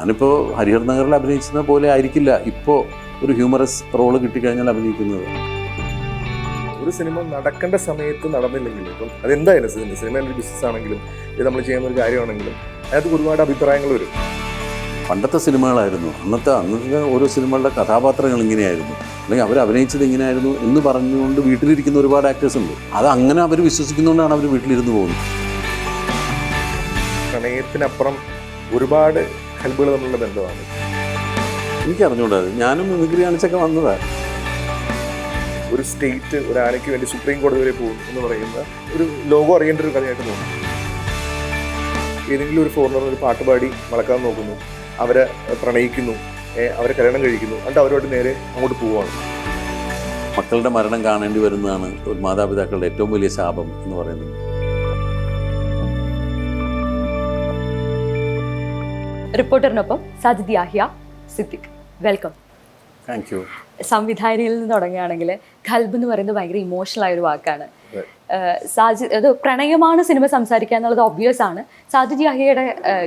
ഞാനിപ്പോൾ ഹരിഹർ നഗറിൽ അഭിനയിച്ചത് പോലെ ആയിരിക്കില്ല ഇപ്പോൾ ഒരു ഹ്യൂമറസ് റോള് കിട്ടിക്കഴിഞ്ഞാൽ അഭിനയിക്കുന്നത്. ഒരു സിനിമ നടക്കേണ്ട സമയത്ത് നടന്നില്ലെങ്കിൽ ഇപ്പം അതെന്തായാലും സിനിമ ഒരു ബിസിനസ് ആണെങ്കിലും ഇത് നമ്മൾ ചെയ്യുന്ന ഒരു കാര്യമാണെങ്കിലും അതിനകത്ത് ഒരുപാട് അഭിപ്രായങ്ങൾ വരും. പണ്ടത്തെ സിനിമകളായിരുന്നു, അന്നത്തെ ഓരോ സിനിമകളുടെ കഥാപാത്രങ്ങൾ ഇങ്ങനെയായിരുന്നു, അല്ലെങ്കിൽ അവർ അഭിനയിച്ചത് ഇങ്ങനെയായിരുന്നു എന്ന് പറഞ്ഞുകൊണ്ട് വീട്ടിലിരിക്കുന്ന ഒരുപാട് ആക്ടേഴ്സ് ഉണ്ട്. അത് അങ്ങനെ അവർ വിശ്വസിക്കുന്നതുകൊണ്ടാണ് അവർ വീട്ടിലിരുന്ന് പോകുന്നത്. പ്രണയത്തിനപ്പുറം ഒരുപാട് കൽബുകൾ തമ്മിലുള്ള ബന്ധമാണ്. എനിക്കറിഞ്ഞൂടാ, ഞാനും മിമിക്രി കാണിച്ചൊക്കെ വന്നതാണ്. ഒരു സ്റ്റേറ്റ് ഒരു ആനയ്ക്ക് വേണ്ടി സുപ്രീം കോടതി വരെ പോകും എന്ന് പറയുന്ന ഒരു ലോകം അറിയേണ്ട ഒരു കഥയായിട്ട് തോന്നും. ഏതെങ്കിലും ഒരു ഫോറിനർ ഒരു പാട്ടുപാടി മറക്കാൻ നോക്കുന്നു, അവരെ പ്രണയിക്കുന്നു, അവരെ കല്യാണം കഴിക്കുന്നു, എന്നിട്ട് അവരോട് നേരെ അങ്ങോട്ട് പോവുകയാണ്. മക്കളുടെ മരണം കാണേണ്ടി വരുന്നതാണ് ഒരു മാതാപിതാക്കളുടെ ഏറ്റവും വലിയ ശാപം എന്ന് പറയുന്നത്. റിപ്പോർട്ടറിനൊപ്പം Sajid Yahiya, Siddique. Welcome. Thank you. സംവിധായകനിൽ നിന്ന് തുടങ്ങുകയാണെങ്കിൽ ഖൽബ് എന്ന് പറയുന്നത് ഭയങ്കര ഇമോഷണൽ ആയ ഒരു വാക്കാണ്. സാജിദ് അത് പ്രണയമാണ് സിനിമ സംസാരിക്കുക എന്നുള്ളത് ഒബ്വിയസ് ആണ്. സാജിദ് യാഹിയയുടെ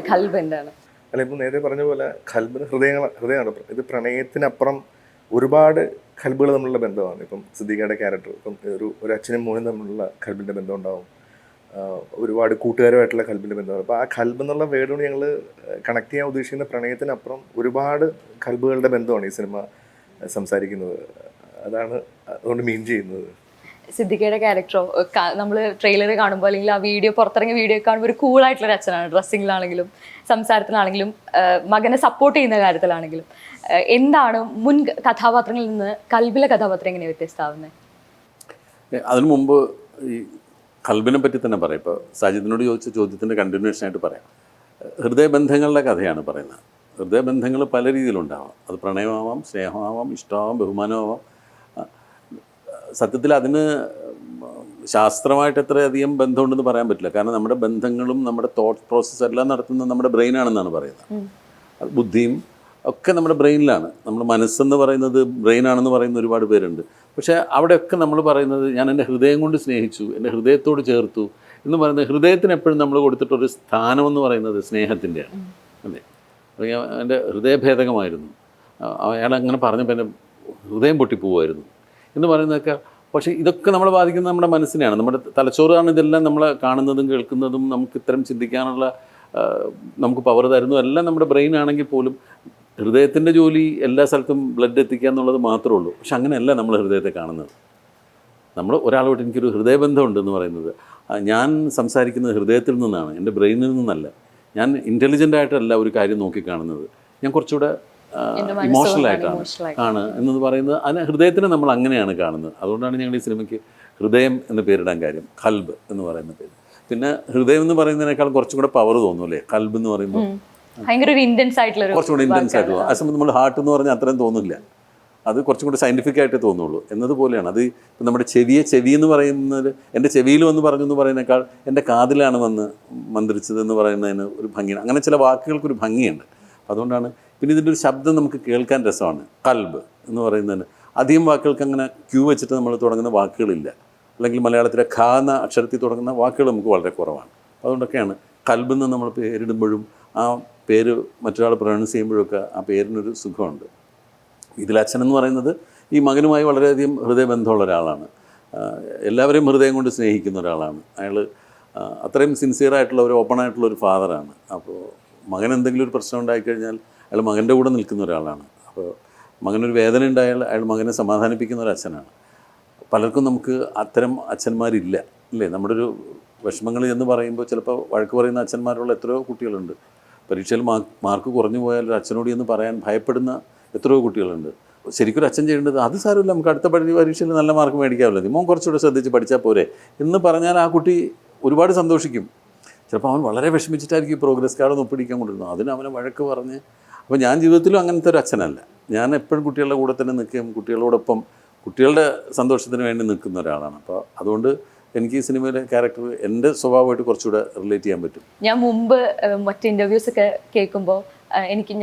ഖൽബ് എന്താണ്? അല്ല, ഇപ്പം നേരത്തെ പറഞ്ഞ പോലെ ഖൽബിന് ഹൃദയമാണ്. ഇത് പ്രണയത്തിനപ്പുറം ഒരുപാട് ഖൽബുകൾ തമ്മിലുള്ള ബന്ധമാണ്. ഇപ്പം സിദ്ദിഖയുടെ ക്യാരക്ടർ, ഇപ്പം ഒരു അച്ഛനും മോനും തമ്മിലുള്ള ഖൽബിൻ്റെ ബന്ധം ഉണ്ടാവും, ഒരുപാട് കൂട്ടുകാരുമായിട്ടുള്ള ഖൽബിൻ്റെ ബന്ധമാണ്. അപ്പോൾ ആ ഖൽബ് എന്നുള്ള വേർഡ് കൊണ്ട് ഞങ്ങൾ കണക്ട് ചെയ്യാൻ ഉദ്ദേശിക്കുന്ന പ്രണയത്തിനപ്പുറം ഒരുപാട് ഖൽബുകളുടെ ബന്ധമാണ് ഈ സിനിമ സംസാരിക്കുന്നത്. അതാണ് അതുകൊണ്ട് മീൻ ചെയ്യുന്നത്. സിദ്ദിഖയുടെ ക്യാരക്ടറോ നമ്മൾ ട്രെയിലർ കാണുമ്പോൾ അല്ലെങ്കിൽ ആ വീഡിയോ പുറത്തിറങ്ങിയ വീഡിയോ കാണുമ്പോൾ ഒരു കൂളായിട്ടുള്ളൊരു അച്ഛനാണ്. ഡ്രസ്സിങ്ങിലാണെങ്കിലും സംസാരത്തിലാണെങ്കിലും മകനെ സപ്പോർട്ട് ചെയ്യുന്ന കാര്യത്തിലാണെങ്കിലും. എന്താണ് മുൻ കഥാപാത്രങ്ങളിൽ നിന്ന് ഖൽബിലെ കഥാപാത്രം എങ്ങനെയാണ് വ്യത്യസ്തമാവുന്നത്? അതിനു മുമ്പ് ഈ ഖൽബിനെ പറ്റി തന്നെ പറയാം. ഇപ്പോൾ സാജിദിനോട് ചോദിച്ച ചോദ്യത്തിൻ്റെ കണ്ടിന്യൂഷൻ ആയിട്ട് പറയാം. ഹൃദയബന്ധങ്ങളുടെ കഥയാണ് പറയുന്നത്. ഹൃദയബന്ധങ്ങൾ പല രീതിയിലുണ്ടാവാം. അത് പ്രണയമാവാം, സ്നേഹമാവാം, ഇഷ്ടമാവാം, ബഹുമാനമാവാം. സത്യത്തിൽ അതിന് ശാസ്ത്രമായിട്ട് എത്രയധികം ബന്ധമുണ്ടെന്ന് പറയാൻ പറ്റില്ല. കാരണം നമ്മുടെ ബന്ധങ്ങളും നമ്മുടെ തോട്ട് പ്രോസസ്സ് എല്ലാം നടത്തുന്നത് നമ്മുടെ ബ്രെയിനാണെന്നാണ് പറയുന്നത്. അത് ബുദ്ധിയും ഒക്കെ നമ്മുടെ ബ്രെയിനിലാണ്. നമ്മുടെ മനസ്സെന്ന് പറയുന്നത് ബ്രെയിനാണെന്ന് പറയുന്ന ഒരുപാട് പേരുണ്ട്. പക്ഷേ അവിടെയൊക്കെ നമ്മൾ പറയുന്നത് ഞാൻ എൻ്റെ ഹൃദയം കൊണ്ട് സ്നേഹിച്ചു, എൻ്റെ ഹൃദയത്തോട് ചേർത്തു എന്ന് പറയുന്നത് ഹൃദയത്തിന് എപ്പോഴും നമ്മൾ കൊടുത്തിട്ടൊരു സ്ഥാനമെന്ന് പറയുന്നത് സ്നേഹത്തിൻ്റെയാണ്. അല്ലേ? എൻ്റെ ഹൃദയഭേദകമായിരുന്നു, അയാളങ്ങനെ പറഞ്ഞപ്പോൾ എൻ്റെ ഹൃദയം പൊട്ടിപ്പോവായിരുന്നു എന്ന് പറയുന്നതൊക്കെ. പക്ഷേ ഇതൊക്കെ നമ്മളെ ബാധിക്കുന്നത് നമ്മുടെ മനസ്സിനെയാണ്. നമ്മുടെ തലച്ചോറാണ് ഇതെല്ലാം നമ്മളെ കാണുന്നതും കേൾക്കുന്നതും നമുക്ക് ഇത്തരം ചിന്തിക്കാനുള്ള നമുക്ക് പവർ തരുന്നതും എല്ലാം നമ്മുടെ ബ്രെയിൻ ആണെങ്കിൽ പോലും ഹൃദയത്തിൻ്റെ ജോലി എല്ലാ സ്ഥലത്തും ബ്ലഡ് എത്തിക്കുക എന്നുള്ളത് മാത്രമേ ഉള്ളൂ. പക്ഷെ അങ്ങനെയല്ല നമ്മൾ ഹൃദയത്തെ കാണുന്നത്. നമ്മൾ ഒരാളോട്ട് എനിക്കൊരു ഹൃദയബന്ധമുണ്ടെന്ന് പറയുന്നത് ഞാൻ സംസാരിക്കുന്നത് ഹൃദയത്തിൽ നിന്നാണ്, എൻ്റെ ബ്രെയിനിൽ നിന്നല്ല. ഞാൻ ഇൻ്റലിജൻ്റായിട്ടല്ല ഒരു കാര്യം നോക്കിക്കാണുന്നത്, ഞാൻ കുറച്ചുകൂടെ ഇമോഷണലായിട്ടാണ് ആണ് എന്നത് പറയുന്നത്. അതിന് ഹൃദയത്തിനെ നമ്മൾ അങ്ങനെയാണ് കാണുന്നത്. അതുകൊണ്ടാണ് ഞങ്ങൾ ഈ സിനിമയ്ക്ക് ഹൃദയം എന്ന് പേരിടാൻ കാര്യം, ഖൽബ് എന്ന് പറയുന്ന പേര്. പിന്നെ ഹൃദയം എന്ന് പറയുന്നതിനേക്കാൾ കുറച്ചും കൂടെ പവർ തോന്നും അല്ലേ ഖൽബ് എന്ന് പറയുമ്പോൾ? കുറച്ചുകൂടെ ഇൻറ്റൻസ് ആയിട്ട് തോന്നും. ആ സമയത്ത് നമ്മൾ ഹാർട്ട് എന്ന് പറഞ്ഞാൽ അത്രയും തോന്നില്ല, അത് കുറച്ചും കൂടി സയൻറ്റിഫിക് ആയിട്ടേ തോന്നുള്ളൂ എന്നതുപോലെയാണ്. അത് ഇപ്പം നമ്മുടെ ചെവി എന്ന് പറയുന്നത് എൻ്റെ ചെവിയിൽ വന്ന് പറഞ്ഞു എന്ന് പറയുന്നതിനേക്കാൾ എൻ്റെ കാതിലാണ് വന്ന് മന്ത്രിച്ചതെന്ന് പറയുന്നതിന് ഒരു ഭംഗിയാണ്. അങ്ങനെ ചില വാക്കുകൾക്കൊരു ഭംഗിയുണ്ട്. അതുകൊണ്ടാണ്. പിന്നെ ഇതിൻ്റെ ഒരു ശബ്ദം നമുക്ക് കേൾക്കാൻ രസമാണ്. ഖൽബ് എന്ന് പറയുന്നതിന് അധികം വാക്കുകൾക്ക് അങ്ങനെ ക്യൂ വെച്ചിട്ട് നമ്മൾ തുടങ്ങുന്ന വാക്കുകളില്ല. അല്ലെങ്കിൽ മലയാളത്തിലെ ഖ എന്ന അക്ഷരത്തിൽ തുടങ്ങുന്ന വാക്കുകൾ നമുക്ക് വളരെ കുറവാണ്. അതുകൊണ്ടൊക്കെയാണ് ഖൽബ് എന്ന് നമ്മൾ പേരിടുമ്പോഴും ആ പേര് മറ്റൊരാൾ പ്രൊനൗൺസ് ചെയ്യുമ്പോഴൊക്കെ ആ പേരിനൊരു സുഖമുണ്ട്. ഇതിൽ അച്ഛൻ എന്ന് പറയുന്നത് ഈ മകനുമായി വളരെയധികം ഹൃദയബന്ധമുള്ള ഒരാളാണ്. എല്ലാവരെയും ഹൃദയം കൊണ്ട് സ്നേഹിക്കുന്ന ഒരാളാണ് അയാൾ. അത്രയും സിൻസിയറായിട്ടുള്ള ഒരു ഓപ്പണായിട്ടുള്ള ഒരു ഫാദറാണ്. അപ്പോൾ മകൻ എന്തെങ്കിലും ഒരു പ്രശ്നം ഉണ്ടായിക്കഴിഞ്ഞാൽ അയാൾ മകൻ്റെ കൂടെ നിൽക്കുന്ന ഒരാളാണ്. അപ്പോൾ മകനൊരു വേദന ഉണ്ടായാൽ അയാൾ മകനെ സമാധാനിപ്പിക്കുന്ന ഒരു അച്ഛനാണ്. പലർക്കും നമുക്ക് അത്തരം അച്ഛന്മാരില്ല അല്ലേ? നമ്മുടെ ഒരു വിഷമങ്ങൾ എന്ന് പറയുമ്പോൾ ചിലപ്പോൾ വഴക്ക് പറയുന്ന അച്ഛന്മാരുള്ള എത്രയോ കുട്ടികളുണ്ട്. പരീക്ഷയിൽ മാർക്ക് കുറഞ്ഞു പോയാൽ ഒരു അച്ഛനോട് എന്ന് പറയാൻ ഭയപ്പെടുന്ന എത്രയോ കുട്ടികളുണ്ട്. ശരിക്കും ഒരു അച്ഛൻ ചെയ്യേണ്ടത് അത് സാരമില്ല, നമുക്ക് അടുത്ത പരീക്ഷയിൽ നല്ല മാർക്ക് മേടിക്കാമല്ലോ, മോൻ കുറച്ചുകൂടെ ശ്രദ്ധിച്ച് പഠിച്ചാൽ പോരെ എന്ന് പറഞ്ഞാൽ ആ കുട്ടി ഒരുപാട് സന്തോഷിക്കും. ചിലപ്പോൾ അവൻ വളരെ വിഷമിച്ചിട്ടായിരിക്കും ഈ പ്രോഗ്രസ് കാർഡൊന്നും ഒപ്പിടിക്കാൻ കൊണ്ടിരുന്നത്. അതിന് അവനെ വഴക്ക് പറഞ്ഞ്. അപ്പോൾ ഞാൻ ജീവിതത്തിലും അങ്ങനത്തെ ഒരു അച്ഛനല്ല. ഞാൻ എപ്പോഴും കുട്ടികളുടെ കൂടെ തന്നെ നിൽക്കുകയും കുട്ടികളോടൊപ്പം കുട്ടികളുടെ സന്തോഷത്തിന് വേണ്ടി നിൽക്കുന്ന ഒരാളാണ്. അപ്പോൾ അതുകൊണ്ട് എനിക്ക് ഈ സിനിമയിലെ ക്യാരക്ടർ എൻ്റെ സ്വഭാവമായിട്ട് കുറച്ചുകൂടെ റിലേറ്റ് ചെയ്യാൻ പറ്റും. ഞാൻ മുമ്പ് മറ്റ് ഇൻ്റർവ്യൂസൊക്കെ കേൾക്കുമ്പോൾ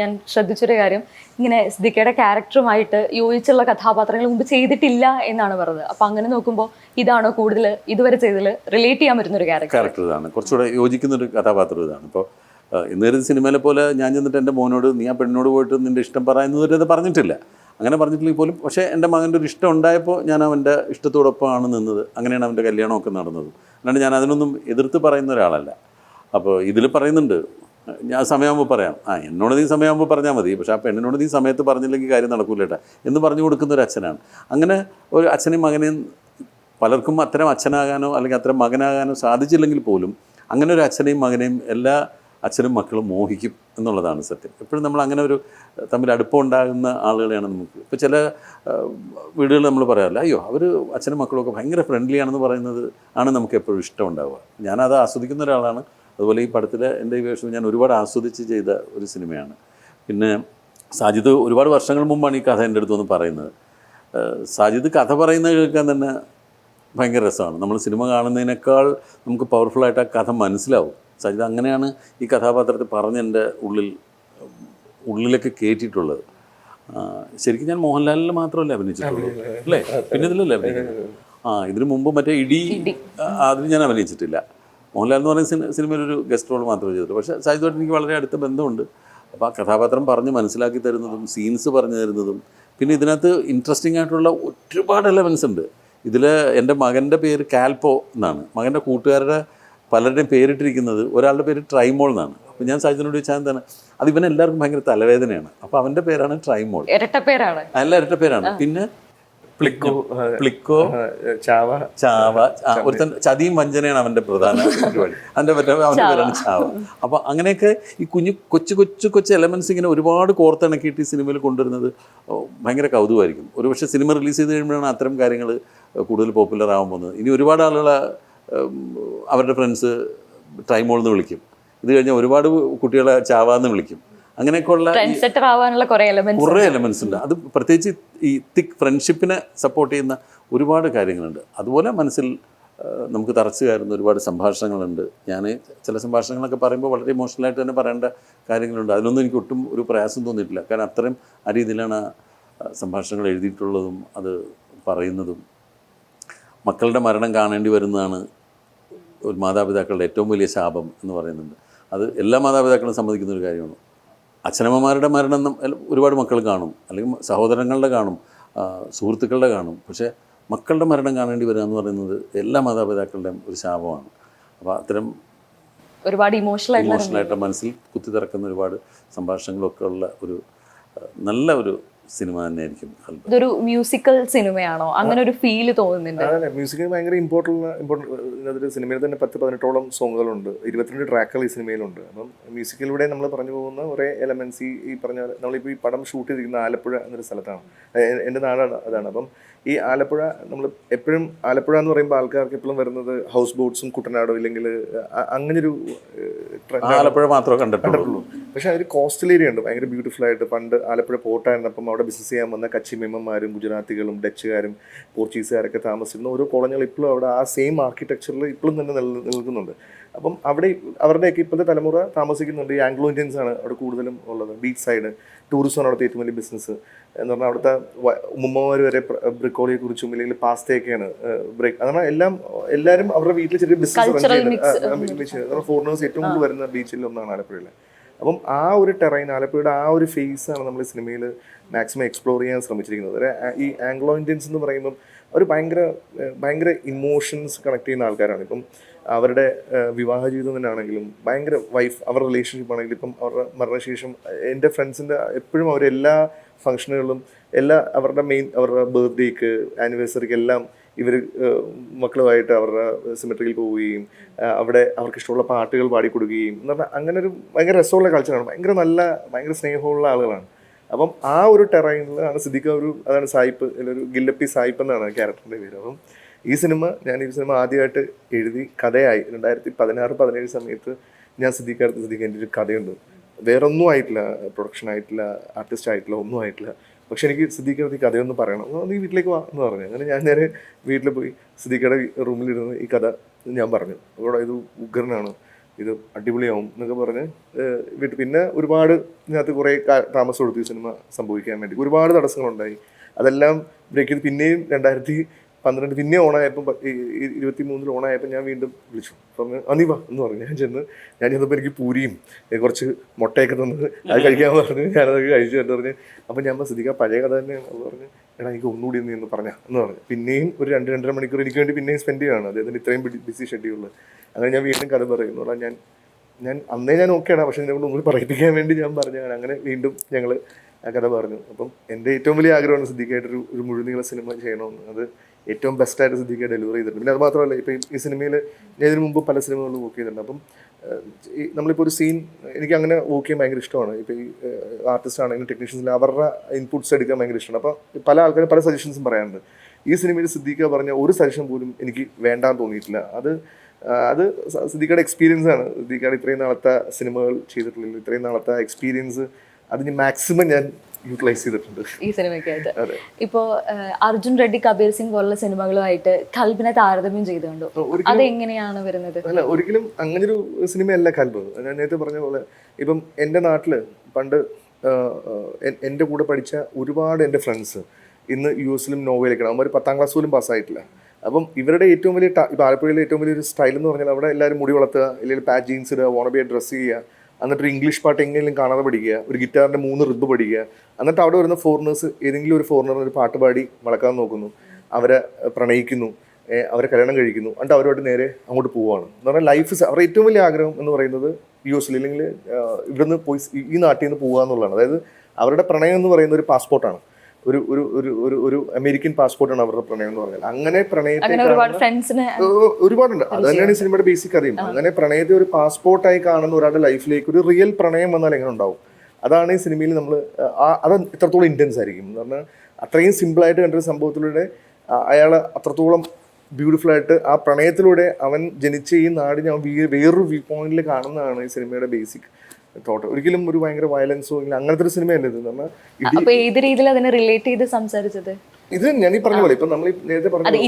ഞാൻ ശ്രദ്ധിച്ചൊരു കാര്യം, ഇങ്ങനെ സിദ്ദിഖയുടെ ക്യാരക്ടറുമായിട്ട് യോജിച്ചുള്ള കഥാപാത്രങ്ങൾ മുമ്പ് ചെയ്തിട്ടില്ല എന്നാണ് പറഞ്ഞത്. അപ്പോൾ അങ്ങനെ നോക്കുമ്പോൾ ഇതാണോ കൂടുതൽ ഇതുവരെ ചെയ്തതിൽ റിലേറ്റ് ചെയ്യാൻ പറ്റുന്ന ഒരു ക്യാരക്ടർ ഇതാണ്, കുറച്ചുകൂടെ യോജിക്കുന്നൊരു കഥാപാത്രം ഇതാണ്. ഇപ്പോൾ എന്ന് കരുതി സിനിമയിലെ പോലെ ഞാൻ ചെന്നിട്ട് എൻ്റെ മോനോട് നീ ആ പെണ്ണിനോട് പോയിട്ട് നിൻ്റെ ഇഷ്ടം പറയുന്നത് പറഞ്ഞിട്ടില്ല. അങ്ങനെ പറഞ്ഞിട്ടില്ലെങ്കിൽ പോലും പക്ഷേ എൻ്റെ മകൻ്റെ ഒരു ഇഷ്ടം ഉണ്ടായപ്പോൾ ഞാൻ അവൻ്റെ ഇഷ്ടത്തോടൊപ്പമാണ് നിന്നത്. അങ്ങനെയാണ് അവൻ്റെ കല്യാണമൊക്കെ നടന്നത്. അല്ലാണ്ട് ഞാൻ അതിനൊന്നും എതിർത്ത് പറയുന്ന ഒരാളല്ല. അപ്പോൾ ഇതിൽ പറയുന്നുണ്ട്, ഞാൻ സമയമാകുമ്പോൾ പറയാം, എന്നോട് നീ സമയമാകുമ്പോൾ പറഞ്ഞാൽ മതി, പക്ഷേ ആ പെണ്ണിനോട് നീ സമയത്ത് പറഞ്ഞില്ലെങ്കിൽ കാര്യം നടക്കൂലേട്ടാ എന്ന് പറഞ്ഞു കൊടുക്കുന്ന ഒരു അച്ഛനാണ്. അങ്ങനെ ഒരു അച്ഛനെയും മകനെയും പലർക്കും അത്തരം അച്ഛനാകാനോ അല്ലെങ്കിൽ അത്തരം മകനാകാനോ സാധിച്ചില്ലെങ്കിൽ പോലും അങ്ങനെ ഒരു അച്ഛനെയും മകനെയും എല്ലാ അച്ഛനും മക്കളും മോഹിക്കും എന്നുള്ളതാണ് സത്യം. എപ്പോഴും നമ്മൾ അങ്ങനെ ഒരു തമ്മിൽ അടുപ്പം ഉണ്ടാകുന്ന ആളുകളെയാണ് നമുക്ക്. ഇപ്പോൾ ചില വീടുകൾ നമ്മൾ പറയാറില്ല, അയ്യോ അവർ അച്ഛനും മക്കളൊക്കെ ഭയങ്കര ഫ്രണ്ട്ലി ആണെന്ന് പറയുന്നത് ആണ് നമുക്ക് എപ്പോഴും ഇഷ്ടമുണ്ടാവുക. ഞാനത് ആസ്വദിക്കുന്ന ഒരാളാണ്. അതുപോലെ ഈ പടത്തിലെ എൻ്റെ ഈ വേഷം ഞാൻ ഒരുപാട് ആസ്വദിച്ച് ചെയ്ത ഒരു സിനിമയാണ്. പിന്നെ സാജിദ് ഒരുപാട് വർഷങ്ങൾ മുമ്പാണ് ഈ കഥ എൻ്റെ അടുത്തൊന്ന് പറയുന്നത്. സാജിദ് കഥ പറയുന്നത് കേൾക്കാൻ തന്നെ ഭയങ്കര രസമാണ്. നമ്മൾ സിനിമ കാണുന്നതിനേക്കാൾ നമുക്ക് പവർഫുള്ളായിട്ട് ആ കഥ മനസ്സിലാവും. സാജിദ് അങ്ങനെയാണ് ഈ കഥാപാത്രത്തെ പറഞ്ഞ് എൻ്റെ ഉള്ളിലേക്ക് കയറ്റിയിട്ടുള്ളത്. ശരിക്കും ഞാൻ മോഹൻലാലിൽ മാത്രമല്ല അഭിനയിച്ചിട്ടുള്ളൂ അല്ലേ, പിന്നെ ഇതിലല്ലേ അഭിനയിക്കുന്നത്? ഇതിനു മുമ്പ് മറ്റേ ഇടി അതിൽ ഞാൻ അഭിനയിച്ചിട്ടില്ല. മോഹൻലാൽ എന്ന് പറയുന്ന സിനിമയിലൊരു ഗസ്റ്റ് റോൾ മാത്രമേ ചെയ്തിട്ടുള്ളൂ. പക്ഷേ സാജിദുമായിട്ട് എനിക്ക് വളരെ അടുത്ത ബന്ധമുണ്ട്. അപ്പോൾ ആ കഥാപാത്രം പറഞ്ഞ് മനസ്സിലാക്കി തരുന്നതും സീൻസ് പറഞ്ഞു തരുന്നതും പിന്നെ ഇതിനകത്ത് ഇൻട്രസ്റ്റിംഗ് ആയിട്ടുള്ള ഒരുപാട് എലമെൻസ് ഉണ്ട്. ഇതിൽ എൻ്റെ മകൻ്റെ പേര് കാൽപോ എന്നാണ്. മകൻ്റെ കൂട്ടുകാരുടെ പലരുടെയും പേരിട്ടിരിക്കുന്നത് ഒരാളുടെ പേര് ട്രൈമോൾ എന്നാണ്. അപ്പോൾ ഞാൻ സാജിദിനോട് ചോദിച്ചാൽ എന്താണ്, അത് ഇവനെല്ലാവർക്കും ഭയങ്കര തലവേദനയാണ്. അപ്പോൾ അവൻ്റെ പേരാണ് ട്രൈമോൾ. ഇരട്ടപ്പേരാണ്. അല്ല, ഇരട്ടപ്പേരാണ്. പിന്നെ പ്ലിക്കോ, ചാവ. ഒരുത്തൻ ചതിയും വഞ്ചനയാണ് അവൻ്റെ പ്രധാന പരിപാടി. അവൻ്റെ പേരാണ് ചാവ. അപ്പോൾ അങ്ങനെയൊക്കെ ഈ കൊച്ചു എലമെൻറ്റ്സ് ഇങ്ങനെ ഒരുപാട് കോർത്തിണക്കിയിട്ട് ഈ സിനിമയിൽ കൊണ്ടുവരുന്നത് ഭയങ്കര കൗതുകമായിരിക്കും. ഒരുപക്ഷെ സിനിമ റിലീസ് ചെയ്ത് കഴിയുമ്പോഴാണ് അത്തരം കാര്യങ്ങൾ കൂടുതൽ പോപ്പുലർ ആകാൻ പോകുന്നത്. ഇനി ഒരുപാട് ആളുകൾ അവരുടെ ഫ്രണ്ട്സ് ട്രൈമോൾ എന്ന് വിളിക്കും. ഇത് കഴിഞ്ഞാൽ ഒരുപാട് കുട്ടികളെ ചാവാന്ന് വിളിക്കും. അങ്ങനെയൊക്കെയുള്ള കുറേ എലമെൻറ്റ്സ് ഉണ്ട്. അത് പ്രത്യേകിച്ച് ഈ തിക്ക് ഫ്രണ്ട്ഷിപ്പിനെ സപ്പോർട്ട് ചെയ്യുന്ന ഒരുപാട് കാര്യങ്ങളുണ്ട്. അതുപോലെ മനസ്സിൽ നമുക്ക് തറച്ചു കയറുന്ന ഒരുപാട് സംഭാഷണങ്ങളുണ്ട്. ഞാൻ ചില സംഭാഷണങ്ങളൊക്കെ പറയുമ്പോൾ വളരെ ഇമോഷണലായിട്ട് തന്നെ പറയേണ്ട കാര്യങ്ങളുണ്ട്. അതിനൊന്നും എനിക്ക് ഒട്ടും ഒരു പ്രയാസം തോന്നിയിട്ടില്ല. കാരണം അത്രയും ആ രീതിയിലാണ് സംഭാഷണങ്ങൾ എഴുതിയിട്ടുള്ളതും അത് പറയുന്നതും. മക്കളുടെ മരണം കാണേണ്ടി വരുന്നതാണ് ഒരു മാതാപിതാക്കളുടെ ഏറ്റവും വലിയ ശാപം എന്ന് പറയുന്നുണ്ട്. അത് എല്ലാ മാതാപിതാക്കളും സമ്മതിക്കുന്ന ഒരു കാര്യമാണ്. അച്ഛനമ്മമാരുടെ മരണം ഒരുപാട് മക്കൾ കാണും, അല്ലെങ്കിൽ സഹോദരങ്ങളുടെ കാണും, സുഹൃത്തുക്കളുടെ കാണും. പക്ഷേ മക്കളുടെ മരണം കാണേണ്ടി വരിക എന്ന് പറയുന്നത് എല്ലാ മാതാപിതാക്കളുടെയും ഒരു ശാപമാണ്. അപ്പോൾ അത്തരം ഒരുപാട് ഇമോഷണലായിട്ട് മനസ്സിൽ കുത്തി തിറക്കുന്ന ഒരുപാട് സംഭാഷണങ്ങളൊക്കെ ഉള്ള ഒരു നല്ല ഒരു സിനിമ തന്നെയായിരിക്കും. ഇതൊരു മ്യൂസിക്കൽ സിനിമയാണോ? അങ്ങനെ ഒരു ഫീല് തോന്നുന്നുണ്ട്. അതെ, മ്യൂസിക് ഭയങ്കര ഇമ്പോർട്ടൻ്റ്. സിനിമയിൽ തന്നെ 10-18ഓളം സോങ്ങുകളുണ്ട്, 22 ട്രാക്കുകൾ ഈ സിനിമയിലുണ്ട്. അപ്പം മ്യൂസിക്കിലൂടെ നമ്മൾ പറഞ്ഞു പോകുന്ന കുറേ എലമെൻറ്റ്സ് ഈ പറഞ്ഞ നമ്മളിപ്പോൾ ഈ പടം ഷൂട്ട് ചെയ്തിരിക്കുന്ന ആലപ്പുഴ എന്നൊരു സ്ഥലത്താണ്. എൻ്റെ നാടാണ് അതാണ്. അപ്പം ഈ ആലപ്പുഴ നമ്മൾ എപ്പോഴും ആലപ്പുഴ എന്ന് പറയുമ്പോൾ ആൾക്കാർക്ക് എപ്പോഴും വരുന്നത് ഹൗസ് ബോട്ട്സും കുട്ടനാടോ ഇല്ലെങ്കിൽ അങ്ങനൊരു ആലപ്പുഴ മാത്രമേ കണ്ടിട്ടുള്ളൂ. പക്ഷേ അതൊരു കോസ്റ്റൽ ഏരിയ ഉണ്ട്, ഭയങ്കര ബ്യൂട്ടിഫുൾ ആയിട്ട്. പണ്ട് ആലപ്പുഴ പോർട്ടായിരുന്നപ്പം അവിടെ ബിസിനസ് ചെയ്യാൻ വന്ന കച്ചിമെമ്മമാരും ഗുജറാത്തികളും ഡച്ചുകാരും പോർച്ചുഗീസുകാരൊക്കെ താമസിക്കുന്ന ഓരോ കോളനികൾ ഇപ്പോഴും അവിടെ ആ സെയിം ആർക്കിടെക്ചറിൽ ഇപ്പോഴും തന്നെ നിൽക്കുന്നുണ്ട്. അപ്പം അവിടെ അവരുടെയൊക്കെ ഇപ്പോഴത്തെ തലമുറ താമസിക്കുന്നുണ്ട്. ഈ ആംഗ്ലോ ഇന്ത്യൻസ് ആണ് അവിടെ കൂടുതലും ഉള്ളത്. ബീച്ച് സൈഡ് ടൂറിസമാണ് അവിടുത്തെ ഏറ്റവും വലിയ ബിസിനസ് എന്ന് പറഞ്ഞാൽ. അവിടുത്തെ ഉമ്മമാർ വരെ ബ്രിക്കോളിയെ കുറിച്ചും അല്ലെങ്കിൽ പാസ്തയൊക്കെയാണ് ബ്രേക്ക്. അതാണ് എല്ലാവരും അവരുടെ വീട്ടിൽ ചെറിയ ബിസിനസ് റൺ ചെയ്യുന്നത്. ഫോറിനേഴ്സ് ഏറ്റവും കൂടുതൽ വരുന്ന ബീച്ചിൽ ഒന്നാണ് ആലപ്പുഴയിൽ. അപ്പം ആ ഒരു ടെറൈൻ, ആലപ്പുഴയുടെ ആ ഒരു ഫേസാണ് നമ്മൾ സിനിമയിൽ മാക്സിമം എക്സ്പ്ലോർ ചെയ്യാൻ ശ്രമിച്ചിരിക്കുന്നത്. ഈ ആംഗ്ലോ ഇന്ത്യൻസ് എന്ന് പറയുമ്പം അവർ ഭയങ്കര ഇമോഷൻസ് കണക്ട് ചെയ്യുന്ന ആൾക്കാരാണ്. ഇപ്പം അവരുടെ വിവാഹ ജീവിതം തന്നെ ആണെങ്കിലും ഭയങ്കര അവരുടെ റിലേഷൻഷിപ്പ് ആണെങ്കിലും ഇപ്പം അവരുടെ മരണശേഷം എൻ്റെ ഫ്രണ്ട്സിൻ്റെ എപ്പോഴും അവരെല്ലാ ഫംഗ്ഷനുകളിലും അവരുടെ ബർത്ത്ഡേക്ക് ആനിവേഴ്സറിക്ക് എല്ലാം ഇവർ മക്കളുമായിട്ട് അവരുടെ സിമെട്രിയിൽ പോവുകയും അവിടെ അവർക്ക് ഇഷ്ടമുള്ള പാട്ടുകൾ പാടിക്കൊടുക്കുകയും എന്ന് പറഞ്ഞാൽ അങ്ങനെ ഒരു ഭയങ്കര രസമുള്ള കൾച്ചറാണ്. ഭയങ്കര സ്നേഹമുള്ള ആളുകളാണ്. അപ്പം ആ ഒരു ടെറൈനിലാണ് സിദ്ദിഖ് അതാണ് സായിപ്പ്, ഒരു ഗില്ലപ്പി സായിപ്പ് എന്നാണ് ക്യാരക്ടറിൻ്റെ പേര്. അപ്പം ഈ സിനിമ ആദ്യമായിട്ട് എഴുതി കഥയായി 2016-17 സമയത്ത് ഞാൻ സിദ്ദിഖ് എൻ്റെ ഒരു കഥയുണ്ട്. വേറൊന്നും ആയിട്ടില്ല, പ്രൊഡക്ഷൻ ആയിട്ടില്ല, ആർട്ടിസ്റ്റ് ആയിട്ടില്ല, ഒന്നും ആയിട്ടില്ല. പക്ഷെ എനിക്ക് സിദ്ദിഖിൻ്റെ ഈ കഥയൊന്ന് പറയണം, നീ വീട്ടിലേക്ക് വാ എന്ന് പറഞ്ഞു. അങ്ങനെ ഞാൻ നേരെ വീട്ടിൽ പോയി സിദ്ദിഖിയുടെ റൂമിലിരുന്ന് ഈ കഥ ഞാൻ പറഞ്ഞു. അവിടെ ഇത് ഉഗ്രനാണ്, ഇത് അടിപൊളിയാവും എന്നൊക്കെ പറഞ്ഞ് പിന്നെ ഒരുപാട് ഇതിനകത്ത് കുറേ താമസം എടുത്തു ഈ സിനിമ സംഭവിക്കാൻ വേണ്ടി. ഒരുപാട് തടസ്സങ്ങളുണ്ടായി, അതെല്ലാം ബ്രേക്ക് ചെയ്ത് പിന്നെയും 12 പിന്നെ ഓണായപ്പോൾ 23 ഓണായപ്പോൾ ഞാൻ വീണ്ടും വിളിച്ചു. അപ്പം നീ വാ എന്ന് പറഞ്ഞു. ഞാൻ ചെന്നപ്പോൾ എനിക്ക് പൂരിയും കുറച്ച് മുട്ടയൊക്കെ തന്നത് അത് കഴിക്കാൻ പറഞ്ഞു. ഞാനതൊക്കെ കഴിച്ചു എന്ന് പറഞ്ഞ്. അപ്പം ഞാൻ സിദ്ദിഖ പഴയ കഥ തന്നെയാണ് എന്ന് പറഞ്ഞ്. എടാ എനിക്ക് ഒന്നുകൂടി നീ എന്ന് പറഞ്ഞാൽ എന്ന് പറഞ്ഞു. പിന്നെയും ഒരു 2-2.5 മണിക്കൂർ എനിക്ക് വേണ്ടി പിന്നെയും സ്പെൻഡ് ചെയ്യുകയാണ് അദ്ദേഹത്തിന് ഇത്രയും ബിസി ഷെഡ്യൂളിൽ. അങ്ങനെ ഞാൻ വീണ്ടും കഥ പറയുന്നു. ഞാൻ അന്നേ ഞാൻ ഓക്കെയാണ്, പക്ഷേ എന്നെ കൊണ്ട് ഒന്നുകൂടി പറയിപ്പിക്കാൻ വേണ്ടി ഞാൻ പറഞ്ഞാണ്. അങ്ങനെ വീണ്ടും ഞങ്ങൾ ആ കഥ പറഞ്ഞു. അപ്പം എൻ്റെ ഏറ്റവും വലിയ ആഗ്രഹമാണ് സിദ്ദിഖായിട്ടൊരു മുഴുനീള സിനിമ ചെയ്യണമെന്ന്. അത് ഏറ്റവും ബെസ്റ്റായിട്ട് സിദ്ദിഖ ഡെലിവറി ചെയ്തിട്ടുണ്ട്. പിന്നെ അത് മാത്രമല്ല, ഇപ്പം ഈ സിനിമയിൽ ഞാൻ ഇതിനു മുമ്പ് പല സിനിമകളിലും വർക്ക് ചെയ്തിട്ടുണ്ട്. അപ്പം നമ്മളിപ്പോൾ ഒരു സീൻ എനിക്ക് അങ്ങനെ വർക്ക് ചെയ്യാൻ ഭയങ്കര ഇഷ്ടമാണ്. ഇപ്പോൾ ഈ ആർട്ടിസ്റ്റ് ആണെങ്കിലും ടെക്നീഷ്യൻസിൽ അവരുടെ ഇൻപുട്സ് എടുക്കാൻ ഭയങ്കര ഇഷ്ടമാണ്. അപ്പോൾ പല ആൾക്കാരും പല സജഷൻസും പറയാറുണ്ട്. ഈ സിനിമയിൽ സിദ്ദിഖ പറഞ്ഞ ഒരു സജഷൻ പോലും എനിക്ക് വേണ്ടാന്ന് തോന്നിയിട്ടില്ല. അത് സിദ്ദിഖയുടെ എക്സ്പീരിയൻസ് ആണ്. സിദ്ദിഖയുടെ ഇത്രയും നാളത്തെ സിനിമകൾ ചെയ്തിട്ടുള്ളൂ, ഇത്രയും നാളത്തെ എക്സ്പീരിയൻസ് അതിന് മാക്സിമം ഞാൻ യൂട്ടിലൈസ് ചെയ്തിട്ടുണ്ട് ഈ സിനിമയ്ക്കായിട്ട്. ഇപ്പോൾ അർജുൻ റെഡ്ഡി, കബീർ സിംഗ് പോലുള്ള സിനിമകളുമായിട്ട് കൽബിനെ താരതമ്യം ചെയ്തുകൊണ്ടു, അതെങ്ങനെയാണ് വരുന്നത്? അല്ല, ഒരിക്കലും അങ്ങനൊരു സിനിമയല്ല കൽബ്. ഞാൻ നേരത്തെ പറഞ്ഞ പോലെ ഇപ്പം എൻ്റെ നാട്ടിൽ പണ്ട് എൻ്റെ കൂടെ പഠിച്ച ഒരുപാട് എൻ്റെ ഫ്രണ്ട്സ് ഇന്ന് US-ലും നോർവേയിലേക്കാണ്. അവർ 10ാം ക്ലാസ് പോലും പാസ്സായിട്ടില്ല. അപ്പം ഇവരുടെ ഏറ്റവും വലിയ ഇപ്പോൾ ആലപ്പുഴയിലെ ഏറ്റവും വലിയൊരു സ്റ്റൈൽ എന്ന് പറഞ്ഞാൽ അവിടെ എല്ലാവരും മുടി വളർത്തുക, അല്ലെങ്കിൽ പാച്ച് ജീൻസ് ഇടുക, വോണബിയെ ഡ്രസ്സ് ചെയ്യുക, എന്നിട്ടൊരു ഇംഗ്ലീഷ് പാട്ട് എങ്ങനെയും കാണാതെ പഠിക്കുക, ഒരു ഗിറ്റാറിൻ്റെ 3 റിബ് പഠിക്കുക. എന്നിട്ട് അവിടെ വരുന്ന ഫോറിനേഴ്സ് ഏതെങ്കിലും ഒരു ഫോറിനറിന് ഒരു പാട്ട് പാടി വളക്കാൻ നോക്കുന്നു, അവരെ പ്രണയിക്കുന്നു, അവരെ കല്യാണം കഴിക്കുന്നു, എന്നിട്ട് അവരോട് നേരെ അങ്ങോട്ട് പോവുകയാണ്. എന്ന് പറഞ്ഞാൽ ലൈഫ് അവരുടെ ഏറ്റവും വലിയ ആഗ്രഹം എന്ന് പറയുന്നത് US-ൽ അല്ലെങ്കിൽ ഇവിടുന്ന് പോയി ഈ നാട്ടിൽ നിന്ന് പോവുക എന്നുള്ളതാണ്. അതായത് അവരുടെ പ്രണയം എന്ന് പറയുന്ന ഒരു പാസ്പോർട്ടാണ്, ഒരു ഒരു ഒരു ഒരു ഒരു അമേരിക്കൻ പാസ്പോർട്ടാണ് അവരുടെ പ്രണയം എന്ന് പറഞ്ഞാൽ. അങ്ങനെ പ്രണയത്തെ ഒരുപാടുണ്ട്. അത് തന്നെയാണ് ഈ സിനിമയുടെ ബേസിക് അറിയും. അങ്ങനെ പ്രണയത്തെ ഒരു പാസ്പോർട്ടായി കാണുന്ന ഒരാളുടെ ലൈഫിലേക്ക് ഒരു റിയൽ പ്രണയം വന്നാൽ എങ്ങനെ ഉണ്ടാവും? അതാണ് ഈ സിനിമയിൽ നമ്മൾ അത് എത്രത്തോളം ഇൻറ്റൻസ് ആയിരിക്കും എന്ന് പറഞ്ഞാൽ അത്രയും സിമ്പിളായിട്ട് കണ്ടൊരു സംഭവത്തിലൂടെ അയാൾ അത്രത്തോളം ബ്യൂട്ടിഫുൾ ആയിട്ട് ആ പ്രണയത്തിലൂടെ അവൻ ജനിച്ച ഈ നാടിനെ അവൻ വേറൊരു വ്യൂ പോയിന്റിൽ കാണുന്നതാണ് ഈ സിനിമയുടെ ബേസിക് തോട്ട്. ഒരിക്കലും ഒരു ഭയങ്കര വയലൻസോ ഇല്ല അങ്ങനത്തെ ഒരു സിനിമയല്ല ഇത്. ഏത് രീതിയിൽ അതിനെ റിലേറ്റ് ചെയ്ത് സംസാരിച്ചത്? ഇത് ഞാൻ ഈ പറഞ്ഞ പോലെ ഇപ്പം നമ്മൾ നേരത്തെ പറഞ്ഞു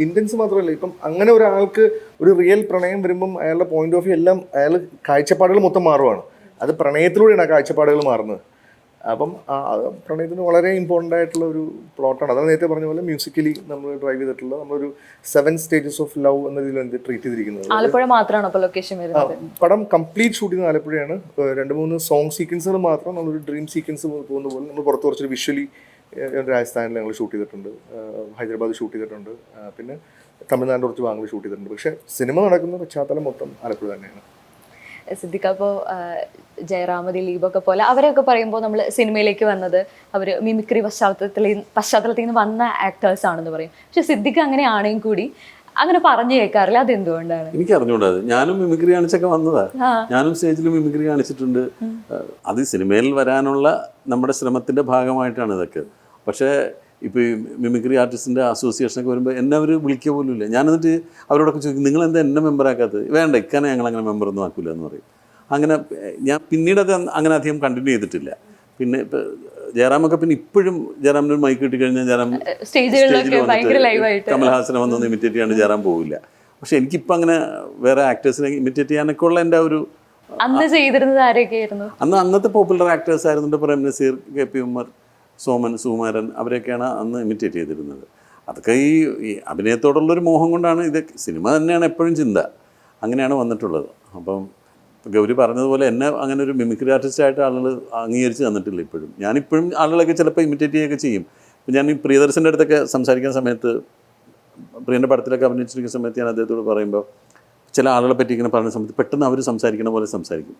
ഇന്റൻസ് മാത്രമല്ല, ഇപ്പം അങ്ങനെ ഒരാൾക്ക് ഒരു റിയൽ പ്രണയം വരുമ്പം അയാളുടെ പോയിന്റ് ഓഫ് വ്യൂ എല്ലാം അയാൾ കാഴ്ചപ്പാടുകൾ മൊത്തം മാറുവാണ്. അത് പ്രണയത്തിലൂടെയാണ് ആ കാഴ്ചപ്പാടുകൾ മാറുന്നത്. അപ്പം പ്രണയത്തിന് വളരെ ഇമ്പോർട്ടൻ്റ് ആയിട്ടുള്ള ഒരു പ്ലോട്ടാണ്. അതാണ് നേരത്തെ പറഞ്ഞ പോലെ മ്യൂസിക്കലി നമ്മൾ ഡ്രൈവ് ചെയ്തിട്ടുള്ള നമ്മളൊരു 7 സ്റ്റേജസ് ഓഫ് ലവ് എന്ന രീതിയിൽ ട്രീറ്റ് ചെയ്തിരിക്കുന്നത്. ആലപ്പുഴ മാത്രമാണ് ലൊക്കേഷൻ വരുന്നത്. പടം കംപ്ലീറ്റ് ഷൂട്ട് ചെയ്യുന്നത് ആലപ്പുഴയാണ്. 2-3 സോങ് സീക്വൻസുകൾ മാത്രം നമ്മളൊരു ഡ്രീം സീക്വൻസ് പോകുന്ന പോലെ നമ്മൾ പുറത്ത് കുറച്ചൊരു വിഷ്വലി രാജസ്ഥാനിൽ ഞങ്ങൾ ഷൂട്ട് ചെയ്തിട്ടുണ്ട്, ഹൈദരാബാദ് ഷൂട്ട് ചെയ്തിട്ടുണ്ട്, പിന്നെ തമിഴ്നാട് കുറച്ച് ഭാഗങ്ങൾ ഷൂട്ട് ചെയ്തിട്ടുണ്ട്. പക്ഷേ സിനിമ നടക്കുന്ന പശ്ചാത്തലം മൊത്തം ആലപ്പുഴ തന്നെയാണ്. സിദ്ദിഖ, അപ്പോൾ ജയറാം, ദിലീപൊക്കെ പോലെ അവരെയൊക്കെ പറയുമ്പോൾ നമ്മൾ സിനിമയിലേക്ക് വന്നത് അവർ മിമിക്രി പശ്ചാത്തലത്തിൽ നിന്ന് വന്ന ആക്ടേഴ്സ് ആണെന്ന് പറയും. പക്ഷെ സിദ്ദിഖ അങ്ങനെ ആണെങ്കിൽ കൂടി അങ്ങനെ പറഞ്ഞു കേൾക്കാറില്ല. അതെന്തുകൊണ്ടാണ്? എനിക്ക് അറിഞ്ഞുകൂടാ. ഞാനും മിമിക്രി കാണിച്ചൊക്കെ വന്നതാ. ഞാനും സ്റ്റേജിൽ മിമിക്രി കാണിച്ചിട്ടുണ്ട്. അത് സിനിമയിൽ വരാനുള്ള നമ്മുടെ ശ്രമത്തിന്റെ ഭാഗമായിട്ടാണ് ഇതൊക്കെ. പക്ഷേ ഇപ്പോൾ ഈ മിമിക്രി ആർട്ടിസ്റ്റിൻ്റെ അസോസിയേഷനൊക്കെ വരുമ്പോൾ എന്നെ അവർ വിളിക്കുക പോലും ഇല്ല. ഞാനെന്നിട്ട് അവരോടൊക്കെ ചോദിക്കും, നിങ്ങളെന്താ എന്നെ മെമ്പറാക്കാത്തത്? വേണ്ട, ഇക്കാനെ ഞങ്ങളങ്ങനെ മെമ്പറൊന്നും ആക്കില്ല എന്ന് പറയും. അങ്ങനെ ഞാൻ പിന്നീട് അത് അങ്ങനെ അധികം കണ്ടിന്യൂ ചെയ്തിട്ടില്ല. പിന്നെ ഇപ്പോൾ ജയറാമൊക്കെ പിന്നെ ഇപ്പോഴും ജയറാമിനൊരു മൈക്ക് കിട്ടിക്കഴിഞ്ഞാൽ ജയറാം സ്റ്റേജിൽ വന്നിട്ട് കമൽഹാസനെ വന്നൊന്ന് ഇമിറ്റേറ്റ് ചെയ്യാണ്ട് ജയറാം പോവില്ല. പക്ഷെ എനിക്കിപ്പോൾ അങ്ങനെ വേറെ ആക്ടേഴ്സിനെ ഇമിറ്റേറ്റ് ചെയ്യാനൊക്കെ ഉള്ള എൻ്റെ ഒരു അന്ന് ചെയ്തിരുന്നത് ആരൊക്കെയായിരുന്നു? അന്നത്തെ പോപ്പുലർ ആക്ടേഴ്സ് ആയിരുന്നുണ്ട്. പ്രേം നസീർ, KP ഉമ്മർ, സോമൻ, സുകുമാരൻ, അവരെയൊക്കെയാണ് അന്ന് ഇമിറ്റേറ്റ് ചെയ്തിരുന്നത്. അതൊക്കെ ഈ അഭിനയത്തോടുള്ളൊരു മോഹം കൊണ്ടാണ്. ഇത് സിനിമ തന്നെയാണ് എപ്പോഴും ചിന്ത, അങ്ങനെയാണ് വന്നിട്ടുള്ളത്. അപ്പം ഗൗരി പറഞ്ഞതുപോലെ എന്നെ അങ്ങനെ ഒരു മിമിക്രി ആർട്ടിസ്റ്റായിട്ട് ആളുകൾ അംഗീകരിച്ച് തന്നിട്ടില്ല ഇപ്പോഴും. ഞാനിപ്പോഴും ആളുകളൊക്കെ ചിലപ്പോൾ ഇമിറ്റേറ്റ് ചെയ്യുകയൊക്കെ ചെയ്യും. ഇപ്പം ഞാൻ ഈ പ്രിയദർശൻ്റെ അടുത്തൊക്കെ സംസാരിക്കുന്ന സമയത്ത്, പ്രിയൻ്റെ പടത്തിലൊക്കെ അഭിനയിച്ചിരിക്കുന്ന സമയത്ത് ഞാൻ അദ്ദേഹത്തോട് പറയുമ്പോൾ ചില ആളുകളെ പറ്റി ഇങ്ങനെ പറയുന്ന സമയത്ത് പെട്ടെന്ന് അവർ സംസാരിക്കുന്ന പോലെ സംസാരിക്കും.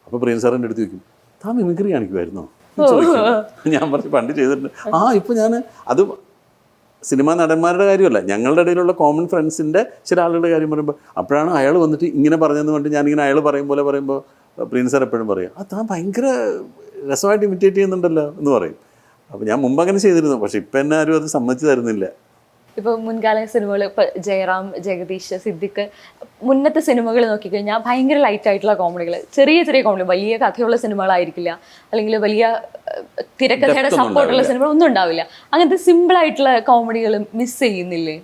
അപ്പോൾ പ്രിയൻ സാറിൻ്റെ അടുത്ത് ചോദിക്കും, താൻ മിമിക്രി കാണിക്കുമായിരുന്നോ? ഞാൻ പറഞ്ഞു പണ്ട് ചെയ്തിട്ടുണ്ട്. ഇപ്പോൾ ഞാൻ അത് സിനിമാ നടന്മാരുടെ കാര്യമല്ല, ഞങ്ങളുടെ ഇടയിലുള്ള കോമൺ ഫ്രണ്ട്സിൻ്റെ ചില ആളുകളുടെ കാര്യം പറയുമ്പോൾ അപ്പോഴാണ് അയാൾ വന്നിട്ട് ഇങ്ങനെ പറഞ്ഞതെന്ന് പറഞ്ഞിട്ട് ഞാനിങ്ങനെ അയാൾ പറയുമ്പോൾ പ്രിൻസ് സാർ എപ്പോഴും പറയും, താൻ ഭയങ്കര രസമായിട്ട് ഇമിറ്റേറ്റ് ചെയ്യുന്നുണ്ടല്ലോ എന്ന് പറയും. അപ്പോൾ ഞാൻ മുമ്പ് അങ്ങനെ ചെയ്തിരുന്നു, പക്ഷെ ഇപ്പം എന്നെ ആരും അത് സമ്മതിച്ചു തരുന്നില്ല. ഇപ്പോൾ മുൻകാല സിനിമകൾ, ഇപ്പോൾ ജയറാം, ജഗദീഷ്, സിദ്ദിഖ്, മുന്നത്തെ സിനിമകൾ നോക്കിക്കഴിഞ്ഞാൽ ഭയങ്കര ലൈറ്റ് ആയിട്ടുള്ള കോമഡികൾ, ചെറിയ കോമഡി, വലിയ കഥയുള്ള സിനിമകളായിരിക്കില്ല, അല്ലെങ്കിൽ വലിയ തിരക്കഥയുടെ സപ്പോർട്ടുള്ള സിനിമകൾ ഒന്നും ഉണ്ടാവില്ല. അങ്ങനത്തെ സിമ്പിളായിട്ടുള്ള കോമഡികൾ മിസ് ചെയ്യുന്നില്ലേ?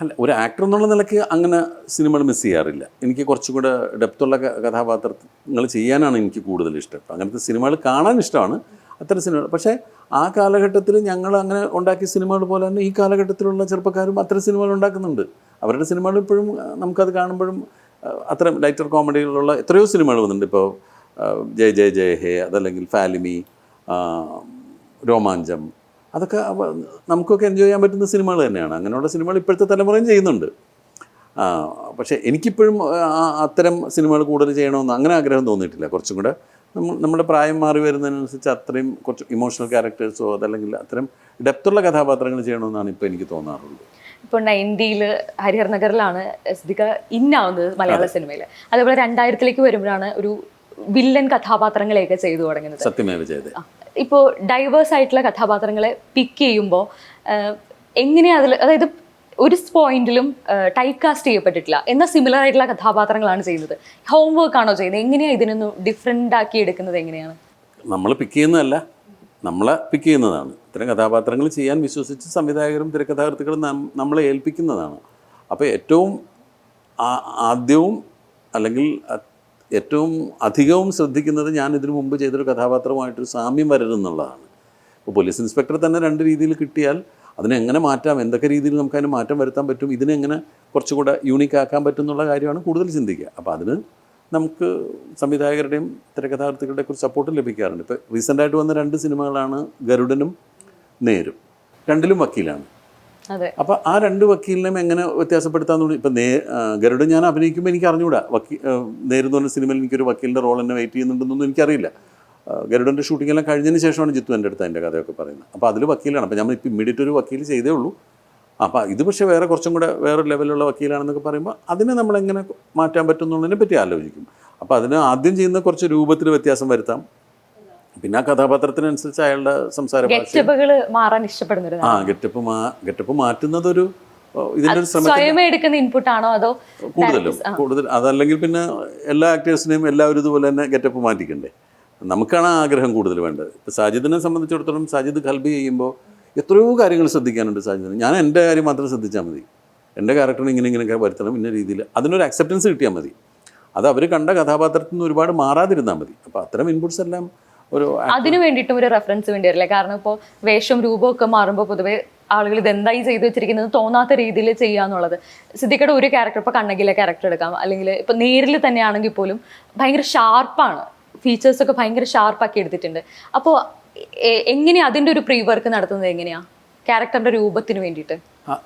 അല്ല, ഒരു ആക്ടർ എന്നുള്ള നിലയ്ക്ക് അങ്ങനെ സിനിമകൾ മിസ് ചെയ്യാറില്ല. എനിക്ക് കുറച്ചും കൂടെ ഡെപ്തുള്ള കഥാപാത്രങ്ങൾ ചെയ്യാനാണ് എനിക്ക് കൂടുതൽ ഇഷ്ടം. അങ്ങനത്തെ സിനിമകൾ കാണാൻ ഇഷ്ടമാണ്. അത്തരം സിനിമകൾ. പക്ഷേ ആ കാലഘട്ടത്തിൽ ഞങ്ങൾ അങ്ങനെ ഉണ്ടാക്കിയ സിനിമകൾ പോലെ തന്നെ ഈ കാലഘട്ടത്തിലുള്ള ചെറുപ്പക്കാരും അത്തരം സിനിമകൾ ഉണ്ടാക്കുന്നുണ്ട്. അവരുടെ സിനിമകൾ ഇപ്പോഴും നമുക്കത് കാണുമ്പോഴും അത്തരം ലൈറ്റർ കോമഡികളുള്ള എത്രയോ സിനിമകൾ വന്നിട്ടുണ്ട്. ഇപ്പോൾ ജയ് ജയ് ജയ് ഹേ, അതല്ലെങ്കിൽ ഫാലിമി, രോമാഞ്ചം, അതൊക്കെ നമുക്കൊക്കെ എൻജോയ് ചെയ്യാൻ പറ്റുന്ന സിനിമകൾ തന്നെയാണ്. അങ്ങനെയുള്ള സിനിമകൾ ഇപ്പോഴത്തെ തലമുറയും ചെയ്യുന്നുണ്ട്. പക്ഷേ എനിക്കിപ്പോഴും അത്തരം സിനിമകൾ കൂടുതൽ ചെയ്യണമെന്ന് അങ്ങനെ ആഗ്രഹം തോന്നിയിട്ടില്ല. കുറച്ചും കൂടെ നമ്മുടെ പ്രായം മാറി വരുന്നതിനനുസരിച്ച് അത്രയും കുറച്ച് ഇമോഷണൽ ക്യാരക്ടേഴ്സോ അതല്ലെങ്കിൽ അത്തരം ഡെപ്തുള്ള കഥാപാത്രങ്ങൾ ചെയ്യണമെന്നാണ് ഇപ്പോൾ എനിക്ക് തോന്നാറുള്ളത്. ഇപ്പോൾ 90s ഹരിഹർ നഗറിലാണ് സിദ്ദിഖ ഇന്നാവുന്നത് മലയാള സിനിമയിൽ. അതേപോലെ 2000 വരുമ്പോഴാണ് ഒരു വില്ലൻ കഥാപാത്രങ്ങളെയൊക്കെ ചെയ്തു തുടങ്ങുന്നത്. സത്യമേവ ജയതേ. ഇപ്പോൾ ഡൈവേഴ്സ് ആയിട്ടുള്ള കഥാപാത്രങ്ങളെ പിക്ക് ചെയ്യുമ്പോൾ എങ്ങനെയാണ് അതിൽ, അതായത് ഒരു പോയിന്റിലും ടൈപ്പ് കാസ്റ്റ് ചെയ്യപ്പെട്ടിട്ടില്ല എന്നാൽ സിമിലർ ആയിട്ടുള്ള കഥാപാത്രങ്ങളാണ് ചെയ്യുന്നത്. ഹോംവർക്ക് ആണോ ചെയ്യുന്നത്? എങ്ങനെയാണ് ഇതിനൊന്ന് ഡിഫറെൻ്റ് ആക്കി എടുക്കുന്നത്? എങ്ങനെയാണ്? നമ്മൾ പിക്ക് ചെയ്യുന്നതല്ല, നമ്മളെ പിക്ക് ചെയ്യുന്നതാണ്. ഇത്തരം കഥാപാത്രങ്ങൾ ചെയ്യാൻ വിശ്വസിച്ച് സംവിധായകരും തിരക്കഥാകൃത്തുക്കളും നമ്മളെ ഏൽപ്പിക്കുന്നതാണ്. അപ്പോൾ ഏറ്റവും ആദ്യവും അല്ലെങ്കിൽ ഏറ്റവും അധികവും ശ്രദ്ധിക്കുന്നത് ഞാൻ ഇതിനു മുമ്പ് ചെയ്തൊരു കഥാപാത്രമായിട്ടൊരു സാമ്യം വരരുതെന്നുള്ളതാണ്. ഇപ്പോൾ പോലീസ് ഇൻസ്പെക്ടർ തന്നെ 2 രീതിയിൽ കിട്ടിയാൽ അതിനെങ്ങനെ മാറ്റാം, എന്തൊക്കെ രീതിയിൽ നമുക്കതിന് മാറ്റം വരുത്താൻ പറ്റും, ഇതിനെങ്ങനെ കുറച്ചുകൂടെ യൂണിക് ആക്കാൻ പറ്റും എന്നുള്ള കാര്യമാണ് കൂടുതൽ ചിന്തിക്കുക. അപ്പോൾ അതിന് നമുക്ക് സംവിധായകരുടെയും തിരക്കഥാകൃത്തുക്കളുടെ കുറിച്ച് സപ്പോർട്ട് ലഭിക്കാറുണ്ട്. ഇപ്പോൾ റീസെൻ്റായിട്ട് വന്ന 2 സിനിമകളാണ് ഗരുഡനും നേരും. 2ലും വക്കീലാണ്. അപ്പോൾ ആ 2 വക്കീലിനെയും എങ്ങനെ വ്യത്യാസപ്പെടുത്താമെന്ന്. ഇപ്പം ഗരുഡൻ ഞാൻ അഭിനയിക്കുമ്പോൾ എനിക്ക് അറിഞ്ഞുകൂടാ. നേരെന്ന് പറഞ്ഞ സിനിമയിൽ എനിക്കൊരു വക്കീലിൻ്റെ റോൾ എന്നെ വെയിറ്റ് ചെയ്യുന്നുണ്ടെന്നൊന്നും എനിക്കറിയില്ല. ഗരുഡൻ്റെ ഷൂട്ടിങ്ങെല്ലാം കഴിഞ്ഞതിന് ശേഷമാണ് ജിത്തു എൻ്റെ അടുത്ത് അതിൻ്റെ കഥയൊക്കെ പറയുന്നത്. അപ്പോൾ അതിൽ വക്കീലാണ്. അപ്പോൾ ഞാൻ ഇപ്പോൾ ഇമ്മീഡിയറ്റ് ഒരു വക്കീൽ ചെയ്തേ ഉള്ളൂ. അപ്പോൾ ഇത് പക്ഷേ വേറെ കുറച്ചും കൂടെ വേറെ ലെവലുള്ള വക്കീലാണെന്നൊക്കെ പറയുമ്പോൾ അതിനെ നമ്മളെങ്ങനെ മാറ്റാൻ പറ്റും എന്നുള്ളതിനെ പറ്റി ആലോചിക്കും. അപ്പോൾ അതിന് ആദ്യം ചെയ്യുന്ന കുറച്ച് രൂപത്തിൽ വ്യത്യാസം വരുത്താം. പിന്നെ ആ കഥാപാത്രത്തിനനുസരിച്ച് അയാളുടെ സംസാര ഗെറ്റപ്പുകൾ മാറാൻ ഇഷ്ടപ്പെടുന്നത്. ഗെറ്റപ്പ് മാറ്റുന്നതൊരു ഇതിൻ്റെ ഒരു ശ്രമം എടുക്കുന്ന ഇൻപുട്ടാണോ അതോ കൂടുതൽ അതല്ലെങ്കിൽ പിന്നെ എല്ലാ ആക്ടേഴ്സിനെയും എല്ലാവരും ഇതുപോലെ തന്നെ ഗെറ്റപ്പ് മാറ്റിക്കണ്ടേ? നമുക്കാണ് ആഗ്രഹം കൂടുതൽ വേണ്ടത്. ഇപ്പോൾ സാജിദിനെ സംബന്ധിച്ചിടത്തോളം സാജിദ് ഖൽബി ചെയ്യുമ്പോൾ എത്രയോ കാര്യങ്ങൾ ശ്രദ്ധിക്കാനുണ്ട് സാജിദിന്. ഞാൻ എൻ്റെ കാര്യം മാത്രം ശ്രദ്ധിച്ചാൽ മതി. എൻ്റെ ക്യാരക്ടറിന് ഇങ്ങനെയൊക്കെ വരുത്തണം ഇന്ന രീതിയിൽ, അതിനൊരു അക്സെപ്റ്റൻസ് കിട്ടിയാൽ മതി. അത് അവർ കണ്ട കഥാപാത്രത്തിൽ നിന്ന് ഒരുപാട് മാറാതിരുന്നാൽ മതി. അപ്പോൾ അത്തരം ഇൻപുട്സ് എല്ലാം ഒരു അതിന് വേണ്ടിയിട്ടും ഒരു റെഫറൻസ് വേണ്ടി വരില്ലേ? കാരണം ഇപ്പോൾ വേഷം രൂപമൊക്കെ മാറുമ്പോൾ പൊതുവെ ആളുകൾ ഇതെന്തായി ചെയ്തു വെച്ചിരിക്കുന്നത് തോന്നാത്ത രീതിയിൽ ചെയ്യാന്നുള്ളത്. സിദ്ദിഖയുടെ ഒരു ക്യാരക്ടർ, ഇപ്പോൾ കണ്ണകിലെ ക്യാരക്ടർ എടുക്കാം, അല്ലെങ്കിൽ ഇപ്പോൾ നേരിൽ തന്നെയാണെങ്കിൽ പോലും ഭയങ്കര ഷാർപ്പാണ്, ഫീച്ചേഴ്സൊക്കെ ഭയങ്കര ഷാർപ്പാക്കി എടുത്തിട്ടുണ്ട്. അപ്പോൾ എങ്ങനെയാണ് അതിൻ്റെ ഒരു പ്രീ വർക്ക് നടത്തുന്നത്? എങ്ങനെയാണ് ക്യാരക്ടറിൻ്റെ രൂപത്തിന് വേണ്ടിയിട്ട്?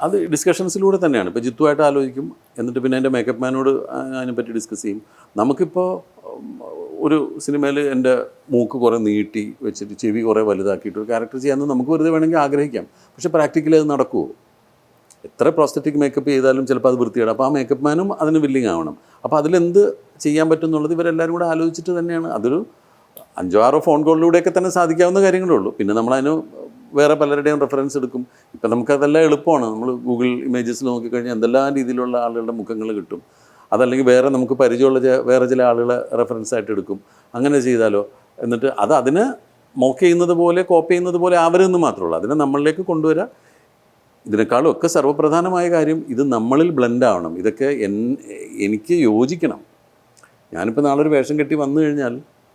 അത് ഡിസ്കഷൻസിലൂടെ തന്നെയാണ്. ഇപ്പോൾ ജിത്തുവായിട്ട് ആലോചിക്കും, എന്നിട്ട് പിന്നെ എൻ്റെ മേക്കപ്പ് മാനോട് അതിനെപ്പറ്റി ഡിസ്കസ് ചെയ്യും. നമുക്കിപ്പോൾ ഒരു സിനിമയിൽ എൻ്റെ മൂക്ക് കുറേ നീട്ടി വെച്ചിട്ട് ചെവി കുറേ വലുതാക്കിയിട്ട് ഒരു ക്യാരക്ടർ ചെയ്യാമെന്ന് നമുക്ക് വെറുതെ വേണമെങ്കിൽ ആഗ്രഹിക്കാം. പക്ഷേ പ്രാക്ടിക്കലി അത് നടക്കുമോ? എത്ര പ്രോസ്തറ്റിക് മേക്കപ്പ് ചെയ്താലും ചിലപ്പോൾ അത് വൃത്തിയാണ്. അപ്പോൾ ആ മേക്കപ്പ് മാനും അതിന് വില്ലിങ് ആവണം. അപ്പോൾ അതിലെന്ത് ചെയ്യാൻ പറ്റും എന്നുള്ളത് ഇവരെല്ലാവരും കൂടെ ആലോചിച്ചിട്ട് തന്നെയാണ്. അതൊരു 5-6 ഫോൺ കോളിലൂടെയൊക്കെ തന്നെ സാധിക്കാവുന്ന കാര്യങ്ങളേ ഉള്ളൂ. പിന്നെ നമ്മളതിന് വേറെ പലരുടെയും റെഫറൻസ് എടുക്കും. ഇപ്പം നമുക്കതെല്ലാം എളുപ്പമാണ്. നമ്മൾ ഗൂഗിൾ ഇമേജസിൽ നോക്കിക്കഴിഞ്ഞാൽ എന്തെല്ലാം രീതിയിലുള്ള ആളുകളുടെ മുഖങ്ങൾ കിട്ടും. അതല്ലെങ്കിൽ വേറെ നമുക്ക് പരിചയമുള്ള വേറെ ചില ആളുകളെ റെഫറൻസ് ആയിട്ട് എടുക്കും. അങ്ങനെ ചെയ്താലോ? എന്നിട്ട് അതിനെ മോക്ക് ചെയ്യുന്നത് പോലെ കോപ്പി ചെയ്യുന്നത് പോലെ ആവരുമെന്ന് മാത്രമേ ഉള്ളൂ. അതിനെ നമ്മളിലേക്ക് കൊണ്ടുവരാം. ഇതിനേക്കാളും ഒക്കെ സർവ്വപ്രധാനമായ കാര്യം ഇത് നമ്മളിൽ ബ്ലെൻഡ് ആവണം. ഇതൊക്കെ എനിക്ക് യോജിക്കണം. ഞാനിപ്പോൾ നാളെ ഒരു വേഷം കെട്ടി വന്നു കഴിഞ്ഞാൽ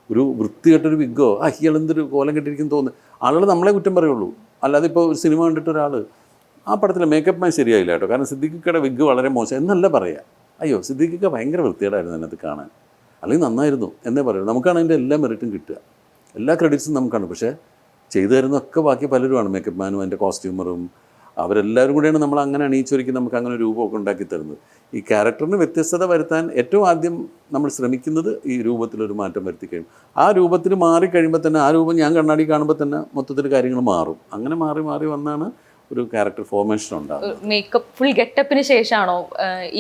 ഒരു വൃത്തികെട്ടൊരു വിഗ്ഗോ ഇയാളെന്തൊരു കോലം കെട്ടിയിരിക്കും തോന്നുന്നു, ആളുകൾ നമ്മളെ കുറ്റം പറയുള്ളൂ. അല്ലാതെ ഇപ്പോൾ ഒരു സിനിമ കണ്ടിട്ട് ഒരാൾ ആ പടത്തിലെ മേക്കപ്പ് മാൻ ശരിയായില്ല കേട്ടോ, കാരണം സിദ്ദിഖിക്കയുടെ വിഗ്ഗ് വളരെ മോശം എന്നല്ല പറയുക. അയ്യോ സിദ്ദിഖിക്ക ഭയങ്കര വൃത്തികേടായിരുന്നു അതിനകത്ത് കാണാൻ, അല്ലെങ്കിൽ നന്നായിരുന്നു എന്നേ പറയുള്ളൂ. നമുക്കാണ് അതിൻ്റെ എല്ലാ മെറിറ്റും കിട്ടുക, എല്ലാ ക്രെഡിറ്റ്സും നമുക്കാണ്. പക്ഷേ ചെയ്തു തരുന്നതൊക്കെ ബാക്കി പലരുമാണ്. മേക്കപ്പ് മാനും അതിൻ്റെ കോസ്റ്റ്യൂമറും അവരെല്ലാവരും കൂടെയാണ് നമ്മൾ അങ്ങനെ അണിയിച്ചൊരുക്കി നമുക്ക് അങ്ങനെ ഒരു രൂപമൊക്കെ ഉണ്ടാക്കി തരുന്നത്. ഈ ക്യാരക്ടറിന് വ്യത്യസ്തത വരുത്താൻ ഏറ്റവും ആദ്യം നമ്മൾ ശ്രമിക്കുന്നത് ഈ രൂപത്തിലൊരു മാറ്റം വരുത്തി കഴിയും. ആ രൂപത്തിൽ മാറിക്കഴിയുമ്പോൾ തന്നെ ആ രൂപം ഞാൻ കണ്ണാടി കാണുമ്പോൾ തന്നെ മൊത്തത്തിൽ കാര്യങ്ങൾ മാറും. അങ്ങനെ മാറി മാറി വന്നാണ് ഒരു ക്യാരക്ടർ ഫോർമേഷൻ ഉണ്ടാകും. മേക്കപ്പ് ഫുൾ ഗെറ്റപ്പിന് ശേഷമാണോ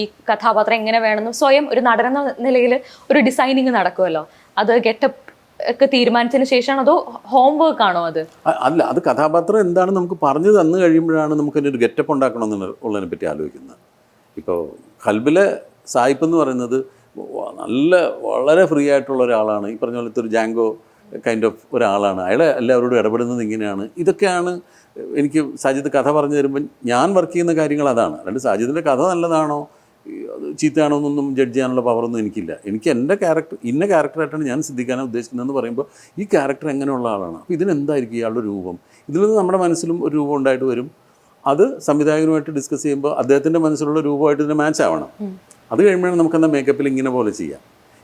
ഈ കഥാപാത്രം എങ്ങനെ വേണമെന്ന് സ്വയം ഒരു നടനെന്ന നിലയിൽ ഒരു ഡിസൈനിങ് നടക്കുമല്ലോ, അത് ഗെറ്റപ്പ് ഒക്കെ തീരുമാനിച്ചതിന് ശേഷമാണോ അതോ ഹോംവർക്ക് ആണോ? അല്ല, അത് കഥാപാത്രം എന്താണെന്ന് നമുക്ക് പറഞ്ഞു തന്നു കഴിയുമ്പോഴാണ് നമുക്ക് അതിൻ്റെ ഒരു ഗെറ്റപ്പ് ഉണ്ടാക്കണമെന്നുള്ളതിനെ പറ്റി ആലോചിക്കുന്നത്. ഇപ്പോൾ ഖൽബിലെ സായിപ്പ് എന്ന് പറയുന്നത് വളരെ ഫ്രീ ആയിട്ടുള്ള ഒരാളാണ്. ഈ പറഞ്ഞ പോലത്തെ ഒരു ജാങ്കോ കൈൻഡ് ഓഫ് ഒരാളാണ്. അയാളെ എല്ലാവരോടും ഇടപെടുന്നത് ഇങ്ങനെയാണ്. ഇതൊക്കെയാണ് എനിക്ക് സാജിദ് കഥ പറഞ്ഞു തരുമ്പോൾ ഞാൻ വർക്ക് ചെയ്യുന്ന കാര്യങ്ങൾ അതാണ്. അല്ലാണ്ട് സാജിദിൻ്റെ കഥ നല്ലതാണോ ചീത്തയാണോ എന്നൊന്നും ജഡ്ജ് ചെയ്യാനുള്ള പവറൊന്നും എനിക്കില്ല. എനിക്ക് എൻ്റെ ക്യാരക്ടർ ഇന്ന ക്യാരക്ടറായിട്ടാണ് ഞാൻ സിദ്ദിഖാനെ ഉദ്ദേശിക്കുന്നതെന്ന് പറയുമ്പോൾ ഈ ക്യാരക്ടർ എങ്ങനെയുള്ള ആളാണ്, അപ്പോൾ ഇതിനെന്തായിരിക്കും ഇയാളുടെ രൂപം, ഇതിൽ നിന്ന് നമ്മുടെ മനസ്സിലും ഒരു രൂപം ഉണ്ടായിട്ട് വരും. അത് സംവിധായകനുമായിട്ട് ഡിസ്കസ് ചെയ്യുമ്പോൾ അദ്ദേഹത്തിൻ്റെ മനസ്സിലുള്ള രൂപമായിട്ട് ഇതിന് മാച്ച് ആവണം. അത് കഴിയുമ്പോഴാണ് നമുക്കെന്താ മേക്കപ്പിൽ ഇങ്ങനെ പോലെ ചെയ്യാം.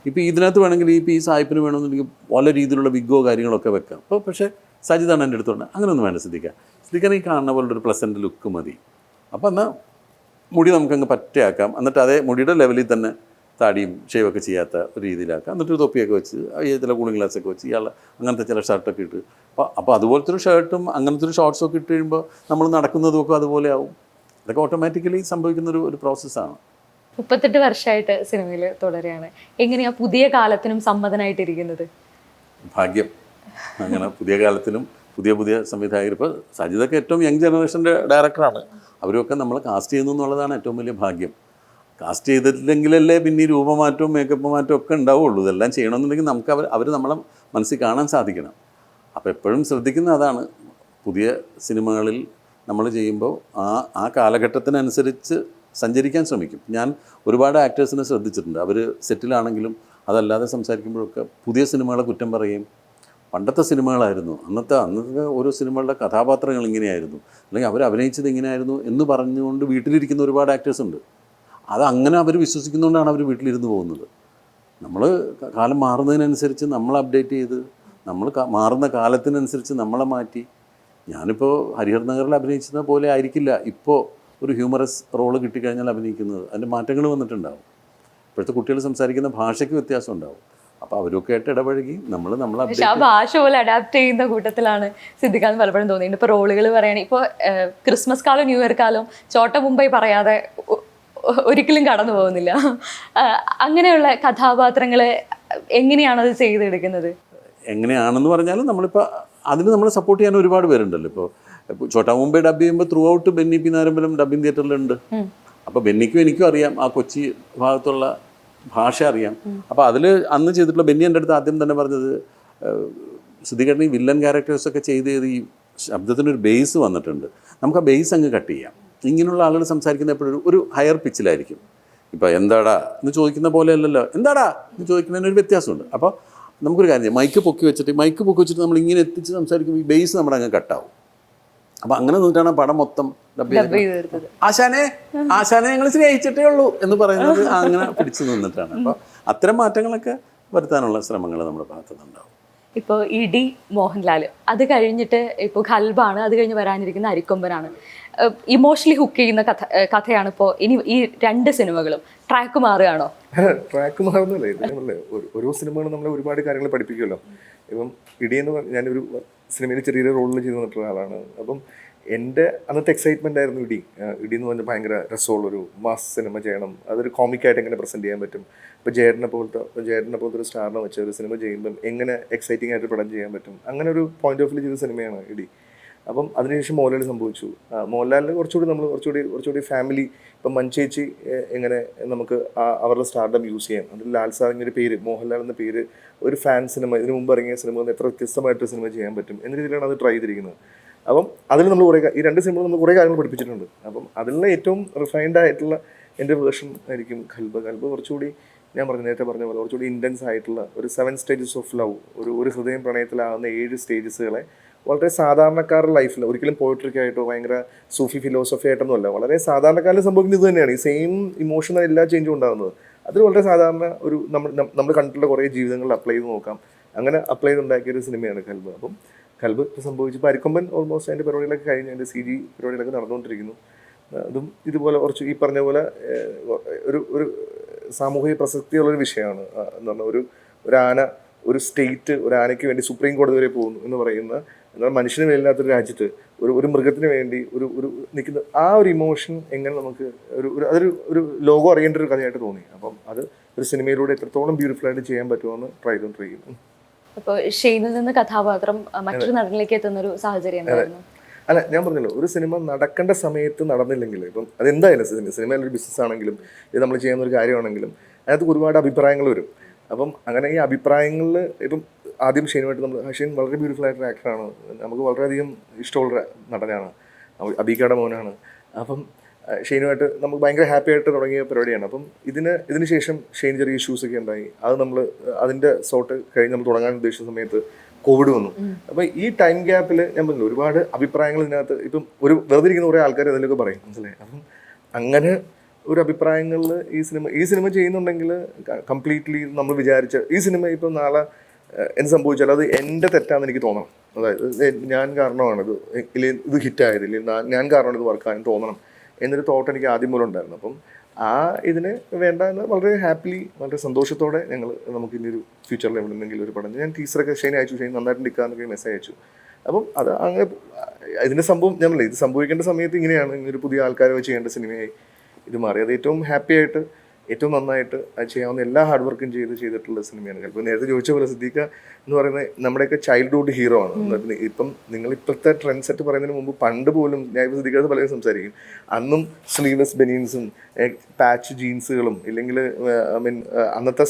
ഇപ്പോൾ ഇതിനകത്ത് വേണമെങ്കിൽ ഈ സായിപ്പിന് വേണമെന്നുണ്ടെങ്കിൽ പല രീതിയിലുള്ള വിഗോ കാര്യങ്ങളൊക്കെ വെക്കാം. അപ്പോൾ പക്ഷേ സജിതാണ് എൻ്റെ അടുത്തുണ്ട്, അങ്ങനെയൊന്നും വേണ്ട സിദ്ദിഖാൻ ഈ കാണുന്ന പോലുള്ള ഒരു പ്ലസൻറ്റ് ലുക്ക് മതി. അപ്പോൾ എന്നാൽ മുടി നമുക്കങ്ങ് പറ്റയാക്കാം, എന്നിട്ട് അതേ മുടിയുടെ ലെവലിൽ തന്നെ താടിയും ഷേവൊക്കെ ചെയ്യാത്ത ഒരു രീതിയിലാക്കാം, എന്നിട്ട് ഒരു തൊപ്പിയൊക്കെ വെച്ച് ചില കൂളിംഗ് ഗ്ലാസ്സൊക്കെ വെച്ച് ഇയാൾ അങ്ങനത്തെ ചില ഷർട്ടൊക്കെ ഇട്ട് അപ്പോൾ അതുപോലത്തെ ഒരു ഷർട്ടും അങ്ങനത്തെ ഒരു ഷോർട്ട്സൊക്കെ ഇട്ട് കഴിയുമ്പോൾ നമ്മൾ നടക്കുന്നതൊക്കെ അതുപോലെ ആവും. ഇതൊക്കെ ഓട്ടോമാറ്റിക്കലി സംഭവിക്കുന്ന ഒരു പ്രോസസ്സാണ്. 38 വർഷമായിട്ട് സിനിമയിൽ തുടരുകയാണ്. എങ്ങനെയാ പുതിയ കാലത്തിനും സമ്മതനായിട്ടിരിക്കുന്നത്? ഭാഗ്യം. അങ്ങനെ പുതിയ കാലത്തിനും പുതിയ സംവിധായകർ, ഇപ്പോൾ സജിതൊക്കെ ഏറ്റവും യങ് ജനറേഷൻ്റെ ഡയറക്ടറാണ്. അവരൊക്കെ നമ്മൾ കാസ്റ്റ് ചെയ്യുന്നു എന്നുള്ളതാണ് ഏറ്റവും വലിയ ഭാഗ്യം. കാസ്റ്റ് ചെയ്തിട്ടില്ലെങ്കിലല്ലേ പിന്നെ ഈ രൂപമാറ്റവും മേക്കപ്പ് മാറ്റവും ഒക്കെ ഉണ്ടാവുള്ളൂ. ഇതെല്ലാം ചെയ്യണമെന്നുണ്ടെങ്കിൽ നമുക്ക് അവർ നമ്മളെ മനസ്സിൽ കാണാൻ സാധിക്കണം. അപ്പോൾ എപ്പോഴും ശ്രദ്ധിക്കുന്ന അതാണ്. പുതിയ സിനിമകളിൽ നമ്മൾ ചെയ്യുമ്പോൾ ആ കാലഘട്ടത്തിനനുസരിച്ച് സഞ്ചരിക്കാൻ ശ്രമിക്കും. ഞാൻ ഒരുപാട് ആക്ടേഴ്സിനെ ശ്രദ്ധിച്ചിട്ടുണ്ട്. അവർ സെറ്റിലാണെങ്കിലും അതല്ലാതെ സംസാരിക്കുമ്പോഴൊക്കെ പുതിയ സിനിമകളെ കുറ്റം പറയും. പണ്ടത്തെ സിനിമകളായിരുന്നു, അന്നത്തെ ഓരോ സിനിമകളുടെ കഥാപാത്രങ്ങൾ ഇങ്ങനെയായിരുന്നു, അല്ലെങ്കിൽ അവർ അഭിനയിച്ചത് ഇങ്ങനെയായിരുന്നു എന്ന് പറഞ്ഞുകൊണ്ട് വീട്ടിലിരിക്കുന്ന ഒരുപാട് ആക്ടേഴ്സ് ഉണ്ട്. അതങ്ങനെ അവർ വിശ്വസിക്കുന്നതുകൊണ്ടാണ് അവർ വീട്ടിലിരുന്ന് പോകുന്നത്. നമ്മൾ കാലം മാറുന്നതിനനുസരിച്ച് നമ്മൾ അപ്ഡേറ്റ് ചെയ്ത് നമ്മൾ മാറുന്ന കാലത്തിനനുസരിച്ച് നമ്മളെ മാറ്റി. ഞാനിപ്പോൾ ഹരിഹർ നഗറിൽ അഭിനയിച്ചത് പോലെ ആയിരിക്കില്ല ഇപ്പോൾ ഒരു ഹ്യൂമറസ് റോള് കിട്ടിക്കഴിഞ്ഞാൽ അഭിനയിക്കുന്നത്. അതിൻ്റെ മാറ്റങ്ങൾ വന്നിട്ടുണ്ടാവും. ഇപ്പോഴത്തെ കുട്ടികൾ സംസാരിക്കുന്ന ഭാഷയ്ക്ക് വ്യത്യാസം ഉണ്ടാവും. അപ്പോൾ അവരൊക്കെ ആയിട്ട് ഇടപഴകി നമ്മൾ പക്ഷെ ആ ഭാഷ പോലെ അഡാപ്റ്റ് ചെയ്യുന്ന കൂട്ടത്തിലാണ് സിദ്ദിഖാൻ പലപ്പോഴും തോന്നിയിട്ടുണ്ട്. ഇപ്പോൾ റോളുകൾ പറയുകയാണെങ്കിൽ ഇപ്പോൾ ക്രിസ്മസ് കാലം ന്യൂ ഇയർ കാലം ചോട്ട മുംബൈ പറയാതെ ഒരിക്കലും കടന്നു പോകുന്നില്ല. അങ്ങനെയുള്ള കഥാപാത്രങ്ങളെ എങ്ങനെയാണത് ചെയ്തെടുക്കുന്നത്? എങ്ങനെയാണെന്ന് പറഞ്ഞാലും നമ്മളിപ്പോൾ അതിന് നമ്മൾ സപ്പോർട്ട് ചെയ്യാൻ ഒരുപാട് പേരുണ്ടല്ലോ. ഇപ്പോൾ ചോട്ടാ മുംബൈ ഡബ് ചെയ്യുമ്പോൾ throughout Benny P Narambalam dubbing തിയേറ്ററിലുണ്ട്. അപ്പോൾ ബെന്നിക്കും എനിക്കും അറിയാം ആ കൊച്ചി ഭാഗത്തുള്ള ഭാഷ അറിയാം. അപ്പോൾ അതിൽ അന്ന് ചെയ്തിട്ടുള്ള ബെന്നി എൻ്റെ അടുത്ത് ആദ്യം തന്നെ പറഞ്ഞത്, സിദ്ദിഖേട്ടൻ ഈ വില്ലൻ ക്യാരക്ടേഴ്സൊക്കെ ചെയ്ത് ഈ ശബ്ദത്തിനൊരു ബേസ് വന്നിട്ടുണ്ട്, നമുക്ക് ആ ബേസ് അങ്ങ് കട്ട് ചെയ്യാം. ഇങ്ങനെയുള്ള ആളുകൾ സംസാരിക്കുന്ന എപ്പോഴും ഒരു ഹയർ പിച്ചിലായിരിക്കും. ഇപ്പോൾ എന്താടാ എന്ന് ചോദിക്കുന്ന പോലെ അല്ലല്ലോ എന്താടാ എന്ന് ചോദിക്കുന്നതിനൊരു വ്യത്യാസമുണ്ട്. അപ്പോൾ നമുക്കൊരു കാര്യം ചെയ്യാം, മൈക്ക് പൊക്കി വെച്ചിട്ട് നമ്മൾ ഇങ്ങനെ എത്തിച്ച് സംസാരിക്കുമ്പോൾ ഈ ബേസ് നമ്മുടെ അങ്ങ് കട്ടാവും. അപ്പോൾ അങ്ങനെ നിന്നിട്ടാണ് പടം മൊത്തം ഡബ് ചെയ്തത്. ആശാനെ ഞങ്ങൾ സ്നേഹിച്ചിട്ടേ ഉള്ളൂ എന്ന് പറയുന്നത് അങ്ങനെ പിടിച്ചു നിന്നിട്ടാണ്. അപ്പോൾ അത്തരം മാറ്റങ്ങളൊക്കെ വരുത്താനുള്ള ശ്രമങ്ങൾ നമ്മുടെ ഭാഗത്തുനിന്നുണ്ടാവും. ഇപ്പോൾ ഇടി മോഹൻലാൽ, അത് കഴിഞ്ഞിട്ട് ഇപ്പോൾ ഖൽബാണ്, അത് കഴിഞ്ഞ് വരാനിരിക്കുന്ന അരിക്കൊമ്പനാണ്. ഇമോഷണലി ഹുക്ക് ചെയ്യുന്ന കഥയാണ് ഇപ്പോൾ ഇനി ഈ 2 സിനിമകളും. ട്രാക്ക് മാറുകയാണോ? ട്രാക്ക് മാറുന്നില്ല. ഇതല്ലേ ഓരോ സിനിമകളും നമ്മളെ ഒരുപാട് കാര്യങ്ങൾ പഠിപ്പിക്കുമല്ലോ. ഇപ്പം ഇടിയെന്ന് ഞാനൊരു സിനിമയിൽ ചെറിയൊരു റോളിൽ ചെയ്ത് വന്നിട്ടുള്ള ആളാണ്. അപ്പം എൻ്റെ അന്നത്തെ എക്സൈറ്റ്മെൻ്റ് ആയിരുന്നു ഇടി എന്ന് പറഞ്ഞാൽ ഭയങ്കര രസമുള്ളൊരു മാസ് സിനിമ ചെയ്യണം, അതൊരു കോമിക്കായിട്ട് എങ്ങനെ പ്രസൻറ്റ് ചെയ്യാൻ പറ്റും. ഇപ്പോൾ ജേട്ടനെ പോലത്തെ ഒരു സ്റ്റാറിനെ വെച്ച ഒരു സിനിമ ചെയ്യുമ്പം എങ്ങനെ എക്സൈറ്റിംഗ് ആയിട്ട് പടം ചെയ്യാൻ പറ്റും, അങ്ങനെ ഒരു പോയിന്റ് ഓഫ് വ്യൂ ചെയ്ത സിനിമയാണ് ഇടി. അപ്പം അതിനുശേഷം മോഹൻലാൽ സംഭവിച്ചു. മോഹൻലാലിന് കുറച്ചുകൂടി ഫാമിലി, ഇപ്പം മഞ്ചേച്ചി എങ്ങനെ നമുക്ക് അവരുടെ സ്റ്റാർഡം യൂസ് ചെയ്യാം, അതിൽ ലാൽ സാർ ഇങ്ങനെ പേര്, മോഹൻലാൽ എന്ന പേര് ഒരു ഫാൻ സിനിമ, ഇതിനു മുമ്പ് ഇറങ്ങിയ സിനിമ എത്ര വ്യത്യസ്തമായിട്ടൊരു സിനിമ ചെയ്യാൻ പറ്റും എന്ന രീതിയിലാണ് അത് ട്രൈ ചെയ്തിരിക്കുന്നത്. അപ്പം അതിൽ നമ്മൾ ഈ 2 സിനിമകൾ നമ്മൾ കുറേ കാര്യങ്ങൾ പഠിപ്പിച്ചിട്ടുണ്ട്. അപ്പം അതിലുള്ള ഏറ്റവും റിഫൈൻഡ് ആയിട്ടുള്ള എൻ്റെ വേർഷൻ ആയിരിക്കും ഖൽബ്. കുറച്ചുകൂടി ഞാൻ നേരത്തെ പറഞ്ഞ പോലെ കുറച്ചുകൂടി ഇൻറ്റൻസ് ആയിട്ടുള്ള ഒരു 7 സ്റ്റേജസ് ഓഫ് ലവ്, ഒരു ഹൃദയം പ്രണയത്തിലാവുന്ന 7 സ്റ്റേജസുകളെ വളരെ സാധാരണക്കാരുടെ ലൈഫിൽ, ഒരിക്കലും പോയിട്രിക്കായിട്ടോ ഭയങ്കര സൂഫി ഫിലോസഫി ആയിട്ടൊന്നും അല്ല, വളരെ സാധാരണക്കാരിൽ സംഭവിക്കുന്നത് ഇത് തന്നെയാണ്. ഈ സെയിം ഇമോഷണൽ എല്ലാ ചേഞ്ചും ഉണ്ടാകുന്നത് അതിൽ വളരെ സാധാരണ ഒരു നമ്മൾ കണ്ടിട്ടുള്ള കുറേ ജീവിതങ്ങളിൽ അപ്ലൈ ചെയ്ത് നോക്കാം. അങ്ങനെ അപ്ലൈ ചെയ്തുണ്ടാക്കിയൊരു സിനിമയാണ് ഖൽബ്. അപ്പം ഖൽബ് സംഭവിച്ചപ്പോൾ അരിക്കൊമ്പൻ ഓൾമോസ്റ്റ് അതിൻ്റെ പരിപാടികളൊക്കെ കഴിഞ്ഞ് അതിൻ്റെ CG പരിപാടികളൊക്കെ നടന്നുകൊണ്ടിരിക്കുന്നു. അതും ഇതുപോലെ കുറച്ച് ഈ പറഞ്ഞ പോലെ ഒരു സാമൂഹിക പ്രസക്തിയുള്ളൊരു വിഷയമാണ്. എന്ന് പറഞ്ഞാൽ ഒരു ആന, ഒരു സ്റ്റേറ്റ് ഒരു ആനയ്ക്ക് വേണ്ടി സുപ്രീം കോടതി വരെ പോകുന്നു എന്ന് പറയുന്ന, എന്നാൽ മനുഷ്യന് മേലില്ലാത്തൊരു രാജ്യത്ത് ഒരു മൃഗത്തിന് വേണ്ടി ഒരു നിൽക്കുന്ന ആ ഒരു ഇമോഷൻ എങ്ങനെ നമുക്ക് അതൊരു ലോകം അറിയേണ്ട ഒരു കഥയായിട്ട് തോന്നി. അപ്പം അത് ഒരു സിനിമയിലൂടെ എത്രത്തോളം ബ്യൂട്ടിഫുൾ ആയിട്ട് ചെയ്യാൻ പറ്റുമെന്ന് ട്രൈ ചെയ്യും. അപ്പോൾ ഷെയ്നിൽ നിന്ന് കഥാപാത്രം മറ്റൊരു നടനിലേക്ക് എത്തുന്നൊരു സാഹചര്യം അല്ല, ഞാൻ പറഞ്ഞല്ലോ, ഒരു സിനിമ നടക്കേണ്ട സമയത്ത് നടന്നില്ലെങ്കിൽ, ഇപ്പം അതെന്തായാലും സിനിമയിലൊരു ബിസിനസ് ആണെങ്കിലും ഇത് നമ്മൾ ചെയ്യുന്ന ഒരു കാര്യമാണെങ്കിലും അതിനകത്ത് ഒരുപാട് അഭിപ്രായങ്ങൾ വരും. അപ്പം അങ്ങനെ ഈ അഭിപ്രായങ്ങളിൽ ഇപ്പം ആദ്യം ഷെയ്നുമായിട്ട് ഷെയ്ൻ വളരെ ബ്യൂട്ടിഫുൾ ആയിട്ടൊരു ആക്ടറാണ്, നമുക്ക് വളരെയധികം ഇഷ്ടമുള്ള നടനാണ്, അബീക്കയുടെ മോനാണ്. അപ്പം ഷെയ്നുമായിട്ട് നമുക്ക് ഭയങ്കര ഹാപ്പി ആയിട്ട് തുടങ്ങിയ പരിപാടിയാണ്. അപ്പം ഇതിന് ശേഷം ഷെയ്ൻ ചെറിയ ഇഷ്യൂസൊക്കെ ഉണ്ടായി. അത് നമ്മൾ അതിൻ്റെ സോർട്ട് കഴിഞ്ഞ് നമ്മൾ തുടങ്ങാൻ ഉദ്ദേശിച്ച സമയത്ത് കോവിഡ് വന്നു. അപ്പം ഈ ടൈം ഗ്യാപ്പിൽ ഞാൻ പറഞ്ഞു ഒരുപാട് അഭിപ്രായങ്ങൾ ഇതിനകത്ത് ഇപ്പം വെറുതെ ഇരിക്കുന്ന കുറേ ആൾക്കാർ അതിലൊക്കെ പറയും, മനസ്സിലായി. അപ്പം അങ്ങനെ ഒരു അഭിപ്രായങ്ങളിൽ ഈ സിനിമ ചെയ്യുന്നുണ്ടെങ്കിൽ കംപ്ലീറ്റ്ലി നമ്മൾ വിചാരിച്ച ഈ സിനിമ ഇപ്പം നാളെ എന്ത് സംഭവിച്ചാലും അത് എൻ്റെ തെറ്റാന്ന് എനിക്ക് തോന്നണം. അതായത് ഞാൻ കാരണമാണ് ഇത് ഹിറ്റായത്, ഇല്ലെങ്കിൽ ഞാൻ കാരണമാണ് ഇത് വർക്കാകാൻ തോന്നണം എന്നൊരു തോട്ട് എനിക്ക് ആദ്യം മൂലം ഉണ്ടായിരുന്നു. അപ്പം ആ ഇതിന് വേണ്ട എന്ന് വളരെ ഹാപ്പിലി വളരെ സന്തോഷത്തോടെ നമുക്ക് ഇനി ഒരു ഫ്യൂച്ചറിൽ എവിടെയെങ്കിലും ഒരു പടം ഞാൻ ടീച്ചറൊക്കെ ഷെയ്ൻ അയച്ചു, ഷെയ്ൻ നന്നായിട്ട് നിൽക്കാന്നൊക്കെ മെസ്സേജ് അയച്ചു. അപ്പം അത് അങ്ങനെ ഇതിൻ്റെ സംഭവം ഞമ്മളെ ഇത് സംഭവിക്കേണ്ട സമയത്ത് ഇങ്ങനെയാണ്, ഇങ്ങനൊരു പുതിയ ആൾക്കാരെ ചെയ്യേണ്ട സിനിമയായി ഇത് മാറി. അത് ഏറ്റവും ഹാപ്പി ആയിട്ട് ഏറ്റവും നന്നായിട്ട് അത് ചെയ്യാവുന്ന എല്ലാ ഹാർഡ് വർക്കും ചെയ്തിട്ടുള്ള സിനിമയാണ്. ചിലപ്പോൾ നേരത്തെ ചോദിച്ച പോലെ സിദ്ദീഖ എന്ന് പറയുന്നത് നമ്മുടെയൊക്കെ ചൈൽഡ്ഹുഡ് ഹീറോ ആണ്. ഇപ്പം നിങ്ങളിപ്പോഴത്തെ ട്രെൻഡ് സെറ്റ് പറയുന്നതിന് മുമ്പ് പണ്ട് പോലും ഞാൻ ഇപ്പോൾ സിദ്ദീഖ പലരും സംസാരിക്കും, അന്നും ബനീൻസും പാച്ച് ജീൻസുകളും ഇല്ലെങ്കിൽ അന്നത്തെ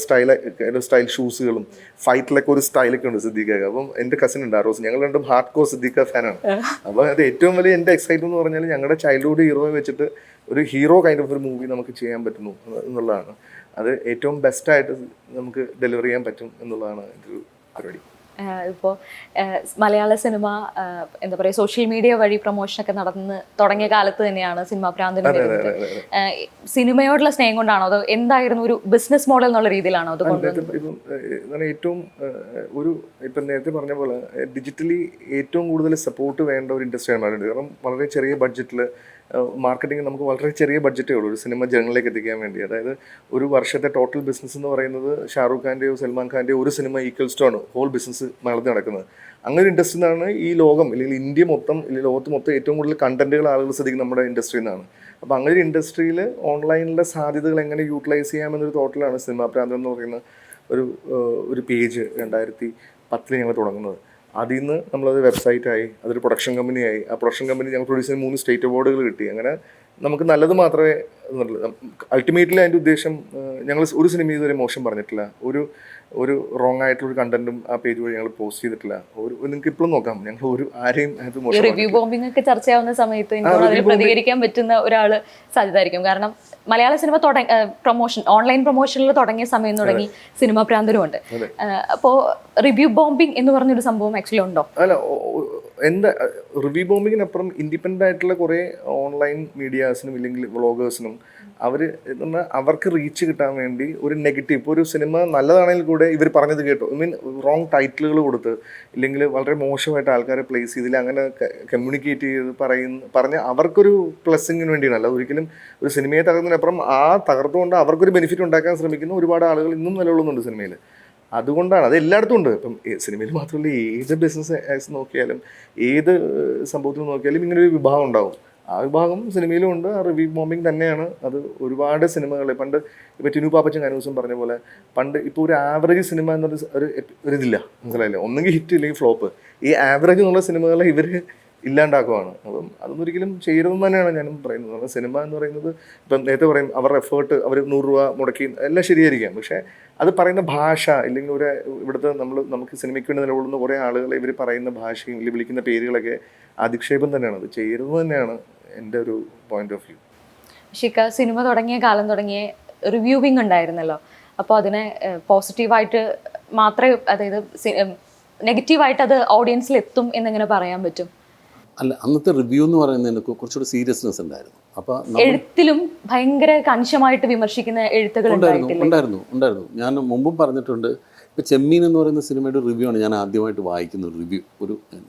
സ്റ്റൈൽ ഷൂസുകളും ഫൈറ്റിലൊക്കെ ഒരു സ്റ്റൈലൊക്കെ ഉണ്ട് സിദ്ദീഖ. അപ്പം എൻ്റെ കസിൻ ഉണ്ട് ആറോസ്, ഞങ്ങൾ രണ്ടും ഹാർഡ് കോർ സിദ്ദീഖ ഫാനാണ്. അപ്പോൾ അത് ഏറ്റവും വലിയ എൻ്റെ എക്സൈറ്റ്മെന്റ് എന്ന് പറഞ്ഞാൽ ഞങ്ങളുടെ ചൈൽഡ്ഹുഡ് ഹീറോയെ വെച്ചിട്ട് ഒരു ഹീറോ കൈൻഡ് ഓഫ് ഒരു മൂവി നമുക്ക് ചെയ്യാൻ പറ്റുന്നു എന്നുള്ളതാണ്. അത് ഏറ്റവും ബെസ്റ്റായിട്ട് നമുക്ക് ഡെലിവർ ചെയ്യാൻ പറ്റും എന്നുള്ളതാണ് എൻ്റെ ഒരു പരിപാടി. ഇപ്പോൾ മലയാള സിനിമ എന്താ പറയുക സോഷ്യൽ മീഡിയ വഴി പ്രൊമോഷനൊക്കെ നടന്ന് തുടങ്ങിയ കാലത്ത് തന്നെയാണ് സിനിമാ പ്രാന്തന് വരുന്നത്. സിനിമയോടുള്ള സ്നേഹം കൊണ്ടാണോ അതോ എന്തായിരുന്നു ഒരു ബിസിനസ് മോഡൽ എന്നുള്ള രീതിയിലാണോ അത് കൊണ്ടുവന്നത്? ഇപ്പം ഏറ്റവും ഇപ്പം നേരത്തെ പറഞ്ഞ പോലെ ഡിജിറ്റലി ഏറ്റവും കൂടുതൽ സപ്പോർട്ട് വേണ്ട ഒരു ഇൻഡസ്ട്രിയാണ് മലയാളം. കാരണം വളരെ ചെറിയ ബഡ്ജറ്റിൽ മാർക്കറ്റിംഗ് നമുക്ക് വളരെ ചെറിയ ബഡ്ജറ്റേ ഉള്ളൂ ഒരു സിനിമ ജനങ്ങളിലേക്ക് എത്തിക്കാൻ വേണ്ടി. അതായത് ഒരു വർഷത്തെ ടോട്ടൽ ബിസിനസ് എന്ന് പറയുന്നത് ഷാറൂഖ് ഖാൻ്റെയോ സൽമാൻ ഖാൻ്റെയോ ഒരു സിനിമ ഈക്വൽസ് ടു ആണ് ഹോൾ ബിസിനസ് മലയാളത്തിൽ നടക്കുന്നത്. അങ്ങനെ ഒരു ഇൻഡസ്ട്രി നിന്നാണ് ഈ ലോകം അല്ലെങ്കിൽ ഇന്ത്യ മൊത്തം അല്ലെങ്കിൽ ലോകത്ത് മൊത്തം ഏറ്റവും കൂടുതൽ കണ്ടന്റുകൾ ആളുകൾ ശ്രദ്ധിക്കുന്നത് നമ്മുടെ ഇൻഡസ്ട്രിയിൽ നിന്നാണ്. അപ്പോൾ അങ്ങനെ ഒരു ഇൻഡസ്ട്രിയിൽ ഓൺലൈനിലെ സാധ്യതകൾ എങ്ങനെ യൂട്ടിലൈസ് ചെയ്യാമെന്നൊരു തോട്ടിലാണ് സിനിമാ പ്രാന്തം എന്ന് പറയുന്ന ഒരു പേജ് 2010 ഞങ്ങൾ തുടങ്ങുന്നത്. അതിൽ നിന്ന് നമ്മളത് വെബ്സൈറ്റായി, അതൊരു പ്രൊഡക്ഷൻ കമ്പനിയായി. ആ പ്രൊഡക്ഷൻ കമ്പനി ഞങ്ങൾ പ്രൊഡ്യൂസ് ചെയ്യുന്ന 3 സ്റ്റേറ്റ് അവാർഡുകൾ കിട്ടി. അങ്ങനെ നമുക്ക് നല്ലത് മാത്രമേ അൾട്ടിമേറ്റ്ലി അതിൻ്റെ ഉദ്ദേശം ഞങ്ങൾ ഒരു സിനിമ ഇതുവരെ മോശം പറഞ്ഞിട്ടില്ല, ഒരു റോങ് ആയിട്ടുള്ള കണ്ടന്റും ആ പേജ് വഴി ഞങ്ങൾ പോസ്റ്റ് ചെയ്തിട്ടില്ല. നിങ്ങൾക്ക് ഇപ്പോഴും നോക്കാം, ഞങ്ങൾ ആരെയും റിവ്യൂ ബോംബിംഗ് ഒക്കെ ചർച്ചയാവുന്ന സമയത്ത് അതിൽ പ്രതികരിക്കാൻ പറ്റുന്ന ഒരാൾ സാധ്യതയായിരിക്കും. കാരണം മലയാള സിനിമ പ്രൊമോഷൻ ഓൺലൈൻ പ്രൊമോഷനിൽ തുടങ്ങിയ സമയം തുടങ്ങി സിനിമാ പ്രാന്തനുമുണ്ട്. അപ്പോൾ റിവ്യൂ ബോംബിംഗ് എന്ന് പറഞ്ഞൊരു സംഭവം ആക്ച്വലി ഉണ്ടോ? അല്ല, എന്താ റിവ്യൂ ബോംബിങ്ങിനപ്പുറം ഇൻഡിപെൻഡൻ്റ് ആയിട്ടുള്ള കുറേ ഓൺലൈൻ മീഡിയാസിനും ഇല്ലെങ്കിൽ വ്ളോഗേഴ്സിനും അവർക്ക് റീച്ച് കിട്ടാൻ വേണ്ടി ഒരു നെഗറ്റീവ്, ഇപ്പോൾ ഒരു സിനിമ നല്ലതാണെങ്കിൽ കൂടെ ഇവർ പറഞ്ഞത് കേട്ടോ, റോങ് ടൈറ്റിലുകൾ കൊടുത്ത് ഇല്ലെങ്കിൽ വളരെ മോശമായിട്ട് ആൾക്കാരെ പ്ലേസ് ചെയ്തില്ല, അങ്ങനെ കമ്മ്യൂണിക്കേറ്റ് ചെയ്ത് പറഞ്ഞ് അവർക്കൊരു പ്ലസ്സിങ്ങിന് വേണ്ടിയാണ്. അല്ല ഒരിക്കലും ഒരു സിനിമയെ തകർന്നതിനപ്പുറം ആ തകർത്തുകൊണ്ട് അവർക്കൊരു ബെനിഫിറ്റ് ഉണ്ടാക്കാൻ ശ്രമിക്കുന്ന ഒരുപാട് ആളുകൾ ഇന്നും നിലകൊള്ളുന്നുണ്ട് സിനിമയിൽ. അതുകൊണ്ടാണ് അത് എല്ലായിടത്തും ഉണ്ട്. ഇപ്പം സിനിമയിൽ മാത്രമല്ല, ഏത് ബിസിനസ് നോക്കിയാലും ഏത് സംഭവത്തിൽ നോക്കിയാലും ഇങ്ങനെ ഒരു വിഭാഗം ഉണ്ടാവും. ആ വിഭാഗം സിനിമയിലും ഉണ്ട്. ആ റിവ്യൂ ബോംബിങ് തന്നെയാണ് അത്. ഒരുപാട് സിനിമകൾ പണ്ട് ഇപ്പോൾ ടിനു പാപ്പച്ചൻ ദിവസം പറഞ്ഞ പോലെ പണ്ട് ഇപ്പോൾ ഒരു ആവറേജ് സിനിമ ഒരു ഇതില്ല, മനസ്സിലായില്ലേ? ഒന്നെങ്കിൽ ഹിറ്റ് ഇല്ലെങ്കിൽ ഫ്ലോപ്പ്. ഈ ആവറേജ് എന്നുള്ള സിനിമകളെ ഇവർ ഇല്ലാണ്ടാക്കുവാണ്. അപ്പം അതൊന്നും ഒരിക്കലും ചെയ്യരുതെന്ന് തന്നെയാണ് ഞാനും പറയുന്നത്. കാരണം സിനിമ എന്ന് പറയുന്നത് ഇപ്പം നേരത്തെ പറയും അവരുടെ എഫേർട്ട് അവർ 100 രൂപ മുടക്കി എല്ലാം ശരിയായിരിക്കാം, പക്ഷേ അത് പറയുന്ന ഭാഷ ഇല്ലെങ്കിൽ ഇവിടുത്തെ നമുക്ക് സിനിമയ്ക്ക് വേണ്ടി നിലകൊള്ളുന്ന കുറേ ആളുകൾ ഇവർ പറയുന്ന ഭാഷയും ഇല്ലെങ്കിൽ വിളിക്കുന്ന പേരുകളൊക്കെ അധിക്ഷേപം തന്നെയാണ്. അത് ചെയ്യരുത് തന്നെയാണ് എൻ്റെ ഒരു പോയിന്റ് ഓഫ് വ്യൂ. ഷിക്ക, സിനിമ തുടങ്ങിയ കാലം തുടങ്ങിയ റിവ്യൂവിങ് ഉണ്ടായിരുന്നല്ലോ. അപ്പോൾ അതിനെ പോസിറ്റീവായിട്ട് മാത്രമേ, അതായത് നെഗറ്റീവായിട്ട് അത് ഓഡിയൻസിൽ എത്തും എന്നെങ്ങനെ പറയാൻ പറ്റും? അല്ല, അന്നത്തെ റിവ്യൂ എന്ന് പറയുന്നതിന് കുറച്ചുകൂടി സീരിയസ്നെസ് ഉണ്ടായിരുന്നു. അപ്പോൾ എഴുത്തിലും ഭയങ്കര കണിശമായിട്ട് വിമർശിക്കുന്ന എഴുത്തുകൾ ഉണ്ടായിരുന്നു. ഞാൻ മുമ്പും പറഞ്ഞിട്ടുണ്ട്. ഇപ്പോൾ ചെമ്മീൻ എന്ന് പറയുന്ന സിനിമയുടെ റിവ്യൂ ആണ് ഞാൻ ആദ്യമായിട്ട് വായിക്കുന്നത്. റിവ്യൂ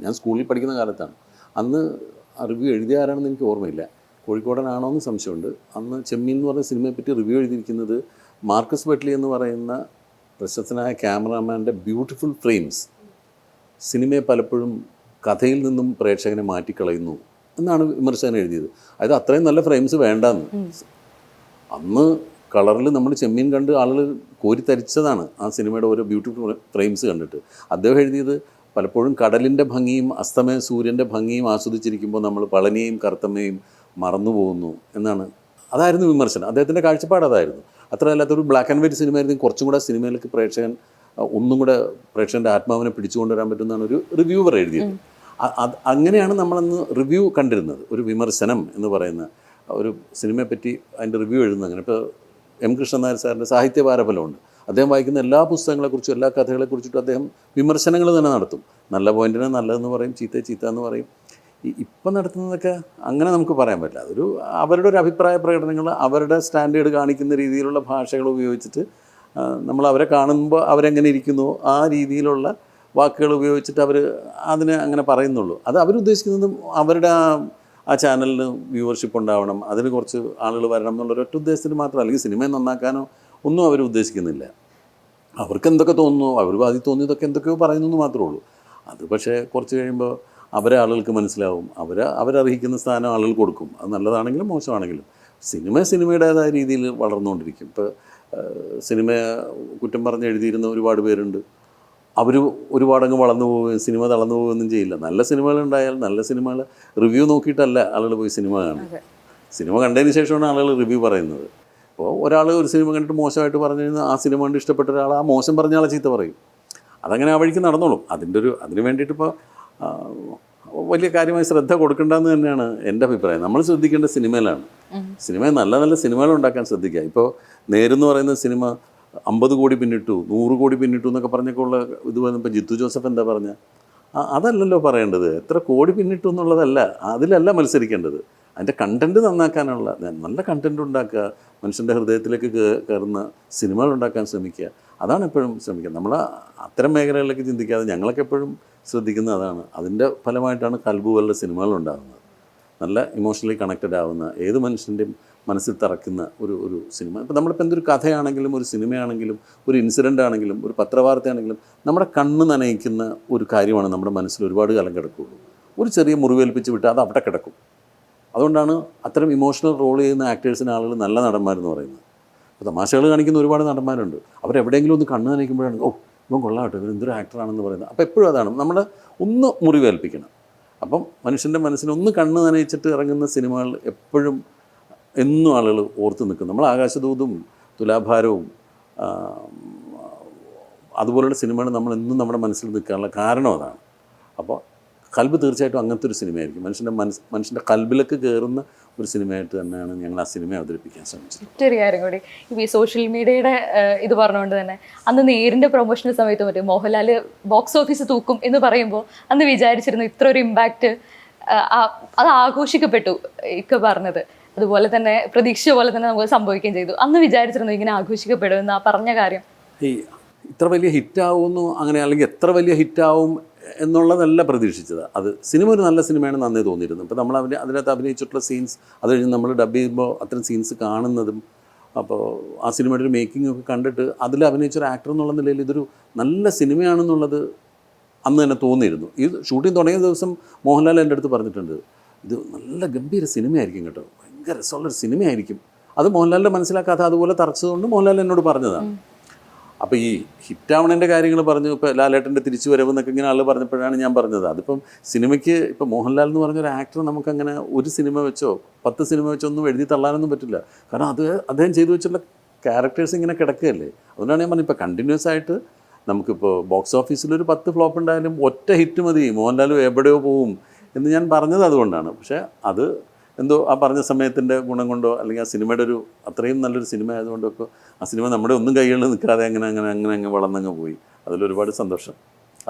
ഞാൻ സ്കൂളിൽ പഠിക്കുന്ന കാലത്താണ്. അന്ന് ആ റിവ്യൂ എഴുതിയ ആരാണെന്ന് എനിക്ക് ഓർമ്മയില്ല, കോഴിക്കോടനാണോ എന്ന് സംശയമുണ്ട്. അന്ന് ചെമ്മീൻ എന്ന് പറയുന്ന സിനിമയെ പറ്റി റിവ്യൂ എഴുതിയിരിക്കുന്നത് മാർക്കസ് ബട്ട്ലി എന്ന് പറയുന്ന പ്രശസ്തനായ ക്യാമറാമാൻ്റെ ബ്യൂട്ടിഫുൾ ഫ്രെയിംസ് സിനിമയെ പലപ്പോഴും കഥയിൽ നിന്നും പ്രേക്ഷകനെ മാറ്റിക്കളയുന്നു എന്നാണ് വിമർശകൻ എഴുതിയത്. അതായത് അത്രയും നല്ല ഫ്രെയിംസ് വേണ്ടെന്ന്. അന്ന് കളറിൽ നമ്മൾ ചെമ്മീൻ കണ്ട് ആളുകൾ കോരിത്തരിച്ചതാണ് ആ സിനിമയുടെ ഓരോ ബ്യൂട്ടിഫുൾ ഫ്രെയിംസ് കണ്ടിട്ട്. അദ്ദേഹം എഴുതിയത് പലപ്പോഴും കടലിൻ്റെ ഭംഗിയും അസ്തമയ സൂര്യൻ്റെ ഭംഗിയും ആസ്വദിച്ചിരിക്കുമ്പോൾ നമ്മൾ പളനിയെയും കറുത്തമ്മയും മറന്നു പോകുന്നു എന്നാണ്. അതായിരുന്നു വിമർശനം. അദ്ദേഹത്തിൻ്റെ കാഴ്ചപ്പാട് അതായിരുന്നു. അത്ര അല്ലാത്തൊരു ബ്ലാക്ക് ആൻഡ് വൈറ്റ് സിനിമയായിരുന്നു കുറച്ചും കൂടെ സിനിമയിലേക്ക് ഒന്നും കൂടെ പ്രേക്ഷകൻ്റെ ആത്മാവിനെ പിടിച്ചുകൊണ്ടുവരാൻ പറ്റുന്നതാണ് ഒരു റിവ്യൂവർ എഴുതിയത്. അങ്ങനെയാണ് നമ്മളന്ന് റിവ്യൂ കണ്ടിരുന്നത്, ഒരു വിമർശനം എന്ന് പറയുന്ന. ഒരു സിനിമയെപ്പറ്റി അതിൻ്റെ റിവ്യൂ എഴുതുന്നത്. അങ്ങനെ ഇപ്പോൾ എം കൃഷ്ണൻ നായർ സാറിൻ്റെ സാഹിത്യ പാരഫലമുണ്ട്. അദ്ദേഹം വായിക്കുന്ന എല്ലാ പുസ്തകങ്ങളെക്കുറിച്ചും എല്ലാ കഥകളെക്കുറിച്ചിട്ടും അദ്ദേഹം വിമർശനങ്ങൾ തന്നെ നടത്തും. നല്ല പോയിന്റിന് നല്ലതെന്ന് പറയും, ചീത്ത എന്ന് പറയും. ഇപ്പം നടത്തുന്നതൊക്കെ അങ്ങനെ നമുക്ക് പറയാൻ പറ്റില്ല. അതൊരു അവരുടെ ഒരു അഭിപ്രായ പ്രകടനങ്ങൾ, അവരുടെ സ്റ്റാൻഡേർഡ് കാണിക്കുന്ന രീതിയിലുള്ള ഭാഷകൾ ഉപയോഗിച്ചിട്ട് നമ്മൾ അവരെ കാണുമ്പോൾ അവരെങ്ങനെ ഇരിക്കുന്നു ആ രീതിയിലുള്ള വാക്കുകൾ ഉപയോഗിച്ചിട്ട് അവർ അതിനെ അങ്ങനെ പറയുന്നുള്ളൂ. അത് അവരുദ്ദേശിക്കുന്നതും അവരുടെ ആ ചാനലിന് വ്യൂവർഷിപ്പ് ഉണ്ടാവണം, അതിന് കുറച്ച് ആളുകൾ വരണം എന്നുള്ള ഒരൊറ്റ ഉദ്ദേശത്തിന് മാത്രം. അല്ലെങ്കിൽ സിനിമയെ നന്നാക്കാനോ ഒന്നും അവർ ഉദ്ദേശിക്കുന്നില്ല. അവർക്ക് എന്തൊക്കെ തോന്നുന്നു, അവർ ആദ്യം തോന്നിയതൊക്കെ എന്തൊക്കെയോ പറയുന്നു എന്ന് മാത്രമേ ഉള്ളൂ. അത് പക്ഷേ കുറച്ച് കഴിയുമ്പോൾ അവരെ ആളുകൾക്ക് മനസ്സിലാവും, അവരർഹിക്കുന്ന സ്ഥാനം ആളുകൾ കൊടുക്കും. അത് നല്ലതാണെങ്കിലും മോശമാണെങ്കിലും സിനിമയുടേതായ രീതിയിൽ വളർന്നുകൊണ്ടിരിക്കും. ഇപ്പോൾ സിനിമയെ കുറ്റം പറഞ്ഞ് എഴുതിയിരുന്ന ഒരുപാട് പേരുണ്ട്. അവർ ഒരുപാടങ്ങ് വളർന്നു പോവുകയും സിനിമ തളർന്നു പോവുകയൊന്നും ചെയ്യില്ല. നല്ല സിനിമകളുണ്ടായാൽ നല്ല സിനിമകൾ റിവ്യൂ നോക്കിയിട്ടല്ല ആളുകൾ പോയി സിനിമ കാണുന്നത്. സിനിമ കണ്ടതിന് ശേഷമാണ് ആളുകൾ റിവ്യൂ പറയുന്നത്. അപ്പോൾ ഒരാൾ ഒരു സിനിമ കണ്ടിട്ട് മോശമായിട്ട് പറഞ്ഞു കഴിഞ്ഞാൽ ആ സിനിമ കണ്ട് ഇഷ്ടപ്പെട്ട ഒരാൾ ആ മോശം പറഞ്ഞ ആളെ ചീത്ത പറയും. അതങ്ങനെ ആ വഴിക്ക് നടന്നോളും. അതിന് വേണ്ടിയിട്ട് ഇപ്പോൾ വലിയ കാര്യമായി ശ്രദ്ധ കൊടുക്കേണ്ടതെന്ന് തന്നെയാണ് എൻ്റെ അഭിപ്രായം. നമ്മൾ ശ്രദ്ധിക്കേണ്ട സിനിമയിലാണ്. സിനിമയിൽ നല്ല നല്ല സിനിമകൾ ഉണ്ടാക്കാൻ ശ്രദ്ധിക്കുക. ഇപ്പോൾ നേരെന്ന് പറയുന്ന സിനിമ 50 കോടി പിന്നിട്ടു, 100 കോടി പിന്നിട്ടു എന്നൊക്കെ പറഞ്ഞൊക്കെ ഉള്ള ഇത് വന്നപ്പോൾ ജിത്തു ജോസഫ് എന്താ പറഞ്ഞ, അതല്ലല്ലോ പറയേണ്ടത്. എത്ര കോടി പിന്നിട്ടു എന്നുള്ളതല്ല, അതിലല്ല മത്സരിക്കേണ്ടത്. അതിൻ്റെ കണ്ടൻറ്റ് നന്നാക്കാനുള്ള നല്ല കണ്ടൻറ്റ് ഉണ്ടാക്കുക, മനുഷ്യൻ്റെ ഹൃദയത്തിലേക്ക് കയറുന്ന സിനിമകൾ ഉണ്ടാക്കാൻ ശ്രമിക്കുക. അതാണ് എപ്പോഴും ശ്രമിക്കുക. നമ്മൾ അത്തരം മേഖലകളിലേക്ക് ചിന്തിക്കാതെ ഞങ്ങളൊക്കെ എപ്പോഴും ശ്രദ്ധിക്കുന്നത് അതാണ്. അതിൻ്റെ ഫലമായിട്ടാണ് കൽബ് പോലുള്ള സിനിമകൾ ഉണ്ടാകുന്നത്. നല്ല ഇമോഷണലി കണക്റ്റഡ് ആവുന്ന, ഏത് മനുഷ്യൻ്റെയും മനസ്സിൽ തറക്കുന്ന ഒരു സിനിമ. ഇപ്പോൾ നമ്മളിപ്പോൾ എന്തൊരു കഥയാണെങ്കിലും ഒരു സിനിമയാണെങ്കിലും ഒരു ഇൻസിഡൻ്റ് ആണെങ്കിലും ഒരു പത്രവാർത്തയാണെങ്കിലും നമ്മുടെ കണ്ണ് നനയിക്കുന്ന ഒരു കാര്യമാണ് നമ്മുടെ മനസ്സിൽ ഒരുപാട് കാലം കിടക്കുകയുള്ളൂ. ഒരു ചെറിയ മുറിവേൽപ്പിച്ച് വിട്ടാൽ അത് അവിടെ കിടക്കും. അതുകൊണ്ടാണ് അത്തരം ഇമോഷണൽ റോൾ ചെയ്യുന്ന ആക്ടേഴ്സിന് ആളുകൾ നല്ല നടന്മാരെന്ന് പറയുന്നത്. അപ്പോൾ തമാശകൾ കാണിക്കുന്ന ഒരുപാട് നടന്മാരുണ്ട്. അവരെവിടെയെങ്കിലും ഒന്ന് കണ്ണ് നനയിക്കുമ്പോഴാണ് ഇവൻ കൊള്ളാട്ടോ, ഇവൻ എന്തൊരു ആക്ടറാണെന്ന് പറയുന്നത്. അപ്പോൾ എപ്പോഴും അതാണ് നമ്മൾ ഒന്ന് മുറിവേൽപ്പിക്കണം. അപ്പം മനുഷ്യൻ്റെ മനസ്സിന് ഒന്ന് കണ്ണ് നനയിച്ചിട്ട് ഇറങ്ങുന്ന സിനിമകൾ എപ്പോഴും എന്നും ആളുകൾ ഓർത്ത് നിൽക്കും. നമ്മൾ ആകാശദൂതും തുലാഭാരവും അതുപോലുള്ള സിനിമകൾ നമ്മൾ എന്നും നമ്മുടെ മനസ്സിൽ നിൽക്കാനുള്ള കാരണം അതാണ്. അപ്പോൾ കൽബ് തീർച്ചയായിട്ടും അങ്ങനത്തെ ഒരു സിനിമയായിരിക്കും. മനുഷ്യൻ്റെ കൽബിലേക്ക് കയറുന്ന ഒരു സിനിമയായിട്ട് തന്നെയാണ് ഞങ്ങൾ ആ സിനിമ അവതരിപ്പിക്കാൻ ശ്രമിച്ചത്. മറ്റൊരു കാര്യം കൂടി, ഇപ്പോൾ ഈ സോഷ്യൽ മീഡിയയുടെ ഇത് പറഞ്ഞുകൊണ്ട് തന്നെ അന്ന് നേരിൻ്റെ പ്രൊമോഷണൽ സമയത്ത് മറ്റേ മോഹൻലാൽ ബോക്സ് ഓഫീസ് തൂക്കും എന്ന് പറയുമ്പോൾ അന്ന് വിചാരിച്ചിരുന്നു ഇത്ര ഒരു ഇമ്പാക്റ്റ് അത് ആഘോഷിക്കപ്പെട്ടു ഇക്ക പറഞ്ഞത്. അതുപോലെ തന്നെ പ്രതീക്ഷിച്ച പോലെ തന്നെ നമുക്ക് സംഭവിക്കുകയും ചെയ്തു. അന്ന് വിചാരിച്ചിരുന്നു ഇങ്ങനെ ആഘോഷിക്കപ്പെടുമെന്ന് ആ പറഞ്ഞ കാര്യം. ഇത്ര വലിയ ഹിറ്റാവുമെന്നോ അങ്ങനെ, അല്ലെങ്കിൽ എത്ര വലിയ ഹിറ്റാവും എന്നുള്ളതല്ല പ്രതീക്ഷിച്ചത്. അത് സിനിമ ഒരു നല്ല സിനിമയാണെന്ന് അന്നേ തോന്നിയിരുന്നു. ഇപ്പോൾ നമ്മൾ അതിനകത്ത് അഭിനയിച്ചിട്ടുള്ള സീൻസ്, അത് കഴിഞ്ഞ് നമ്മൾ ഡബ് ചെയ്യുമ്പോൾ അത്തരം സീൻസ് കാണുന്നതും, അപ്പോൾ ആ സിനിമയുടെ ഒരു മേക്കിംഗ് ഒക്കെ കണ്ടിട്ട് അതിൽ അഭിനയിച്ചൊരു ആക്ടർ എന്നുള്ള നിലയിൽ ഇതൊരു നല്ല സിനിമയാണെന്നുള്ളത് അന്ന് തന്നെ തോന്നിയിരുന്നു. ഈ ഷൂട്ടിംഗ് തുടങ്ങിയ ദിവസം മോഹൻലാൽ എൻ്റെ അടുത്ത് പറഞ്ഞിട്ടുണ്ട്, ഇത് നല്ല ഗംഭീര സിനിമയായിരിക്കും കേട്ടോ, ഭയങ്കര രസമുള്ളൊരു സിനിമയായിരിക്കും. അത് മോഹൻലാലിൻ്റെ മനസ്സിലാക്കാത്ത അതുപോലെ തറച്ചതുകൊണ്ട് മോഹൻലാൽ എന്നോട് പറഞ്ഞതാണ്. അപ്പോൾ ഈ ഹിറ്റാവണേൻ്റെ കാര്യങ്ങൾ പറഞ്ഞു, ഇപ്പോൾ ലാലേട്ടൻ്റെ തിരിച്ചു വരവ് എന്നൊക്കെ ഇങ്ങനെ ആൾ പറഞ്ഞപ്പോഴാണ് ഞാൻ പറഞ്ഞത്. അതിപ്പം സിനിമയ്ക്ക് ഇപ്പോൾ മോഹൻലാൽ എന്ന് പറഞ്ഞൊരു ആക്ടർ നമുക്കങ്ങനെ ഒരു സിനിമ വെച്ചോ 10 സിനിമ വെച്ചോ ഒന്നും എഴുതി തള്ളാനൊന്നും പറ്റില്ല. കാരണം അദ്ദേഹം ചെയ്തു വെച്ചുള്ള ക്യാരക്ടേഴ്സ് ഇങ്ങനെ കിടക്കുകയല്ലേ. അതുകൊണ്ടാണ് ഞാൻ പറഞ്ഞത്, ഇപ്പോൾ കണ്ടിന്യൂസ് ആയിട്ട് നമുക്കിപ്പോൾ ബോക്സ് ഓഫീസിലൊരു 10 ഫ്ലോപ്പ് ഉണ്ടായാലും ഒറ്റ ഹിറ്റ് മതി, മോഹൻലാൽ എവിടെയോ പോവും എന്ന് ഞാൻ പറഞ്ഞത് അതുകൊണ്ടാണ്. പക്ഷേ അത് എന്തോ ആ പറഞ്ഞ സമയത്തിൻ്റെ ഗുണം കൊണ്ടോ അല്ലെങ്കിൽ ആ സിനിമയുടെ ഒരു അത്രയും നല്ലൊരു സിനിമ ആയതുകൊണ്ടൊക്കെ ആ സിനിമ നമ്മുടെ ഒന്നും കൈകളിൽ നിൽക്കാതെ അങ്ങനെ വളർന്നങ്ങ് പോയി. അതിലൊരുപാട് സന്തോഷം.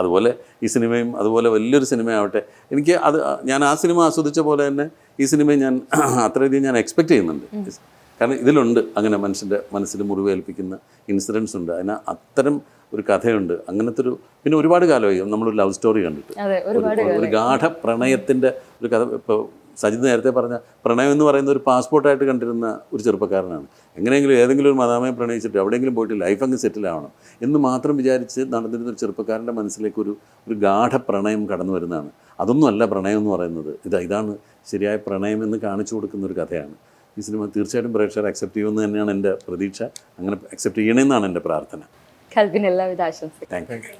അതുപോലെ ഈ സിനിമയും അതുപോലെ വലിയൊരു സിനിമയാവട്ടെ. എനിക്ക് ഞാൻ ആ സിനിമ ആസ്വദിച്ച പോലെ തന്നെ ഈ സിനിമയെ ഞാൻ അത്രയധികം ഞാൻ എക്സ്പെക്റ്റ് ചെയ്യുന്നുണ്ട്. കാരണം ഇതിലുണ്ട് അങ്ങനെ മനുഷ്യൻ്റെ മനസ്സിൽ മുറിവേൽപ്പിക്കുന്ന ഇൻസിഡൻസ് ഉണ്ട്, അതിന് അത്തരം ഒരു കഥയുണ്ട്. അങ്ങനത്തെ പിന്നെ ഒരുപാട് കാലമായി നമ്മളൊരു ലവ് സ്റ്റോറി കണ്ടിട്ട്, ഒരു ഗാഠ പ്രണയത്തിൻ്റെ ഒരു കഥ. ഇപ്പോൾ സജിത് നേരത്തെ പറഞ്ഞ പ്രണയം എന്ന് പറയുന്ന ഒരു പാസ്പോർട്ടായിട്ട് കണ്ടിരുന്ന ഒരു ചെറുപ്പക്കാരനാണ്. എങ്ങനെയെങ്കിലും ഏതെങ്കിലും ഒരു മദാമയെ പ്രണയിച്ചിട്ട് എവിടെയെങ്കിലും പോയിട്ട് ലൈഫ് അങ്ങ് സെറ്റിൽ ആവണം എന്ന് മാത്രം വിചാരിച്ച് നടന്നിരുന്ന ഒരു ചെറുപ്പക്കാരൻ്റെ മനസ്സിലേക്ക് ഒരു ഗാഠ പ്രണയം കടന്നു വരുന്നതാണ്. അതൊന്നും അല്ല പ്രണയം എന്ന് പറയുന്നത്. ഇതാണ് ശരിയായ പ്രണയം എന്ന് കാണിച്ചു കൊടുക്കുന്ന ഒരു കഥയാണ്. ഈ സിനിമ തീർച്ചയായിട്ടും പ്രേക്ഷകർ അക്സെപ്റ്റ് ചെയ്യുമെന്ന് തന്നെയാണ് എൻ്റെ പ്രതീക്ഷ. അങ്ങനെ അക്സെപ്റ്റ് ചെയ്യണമെന്നാണ് എൻ്റെ പ്രാർത്ഥന. കൽബിന് എല്ലാവിധ ആശംസകളും. Thank you.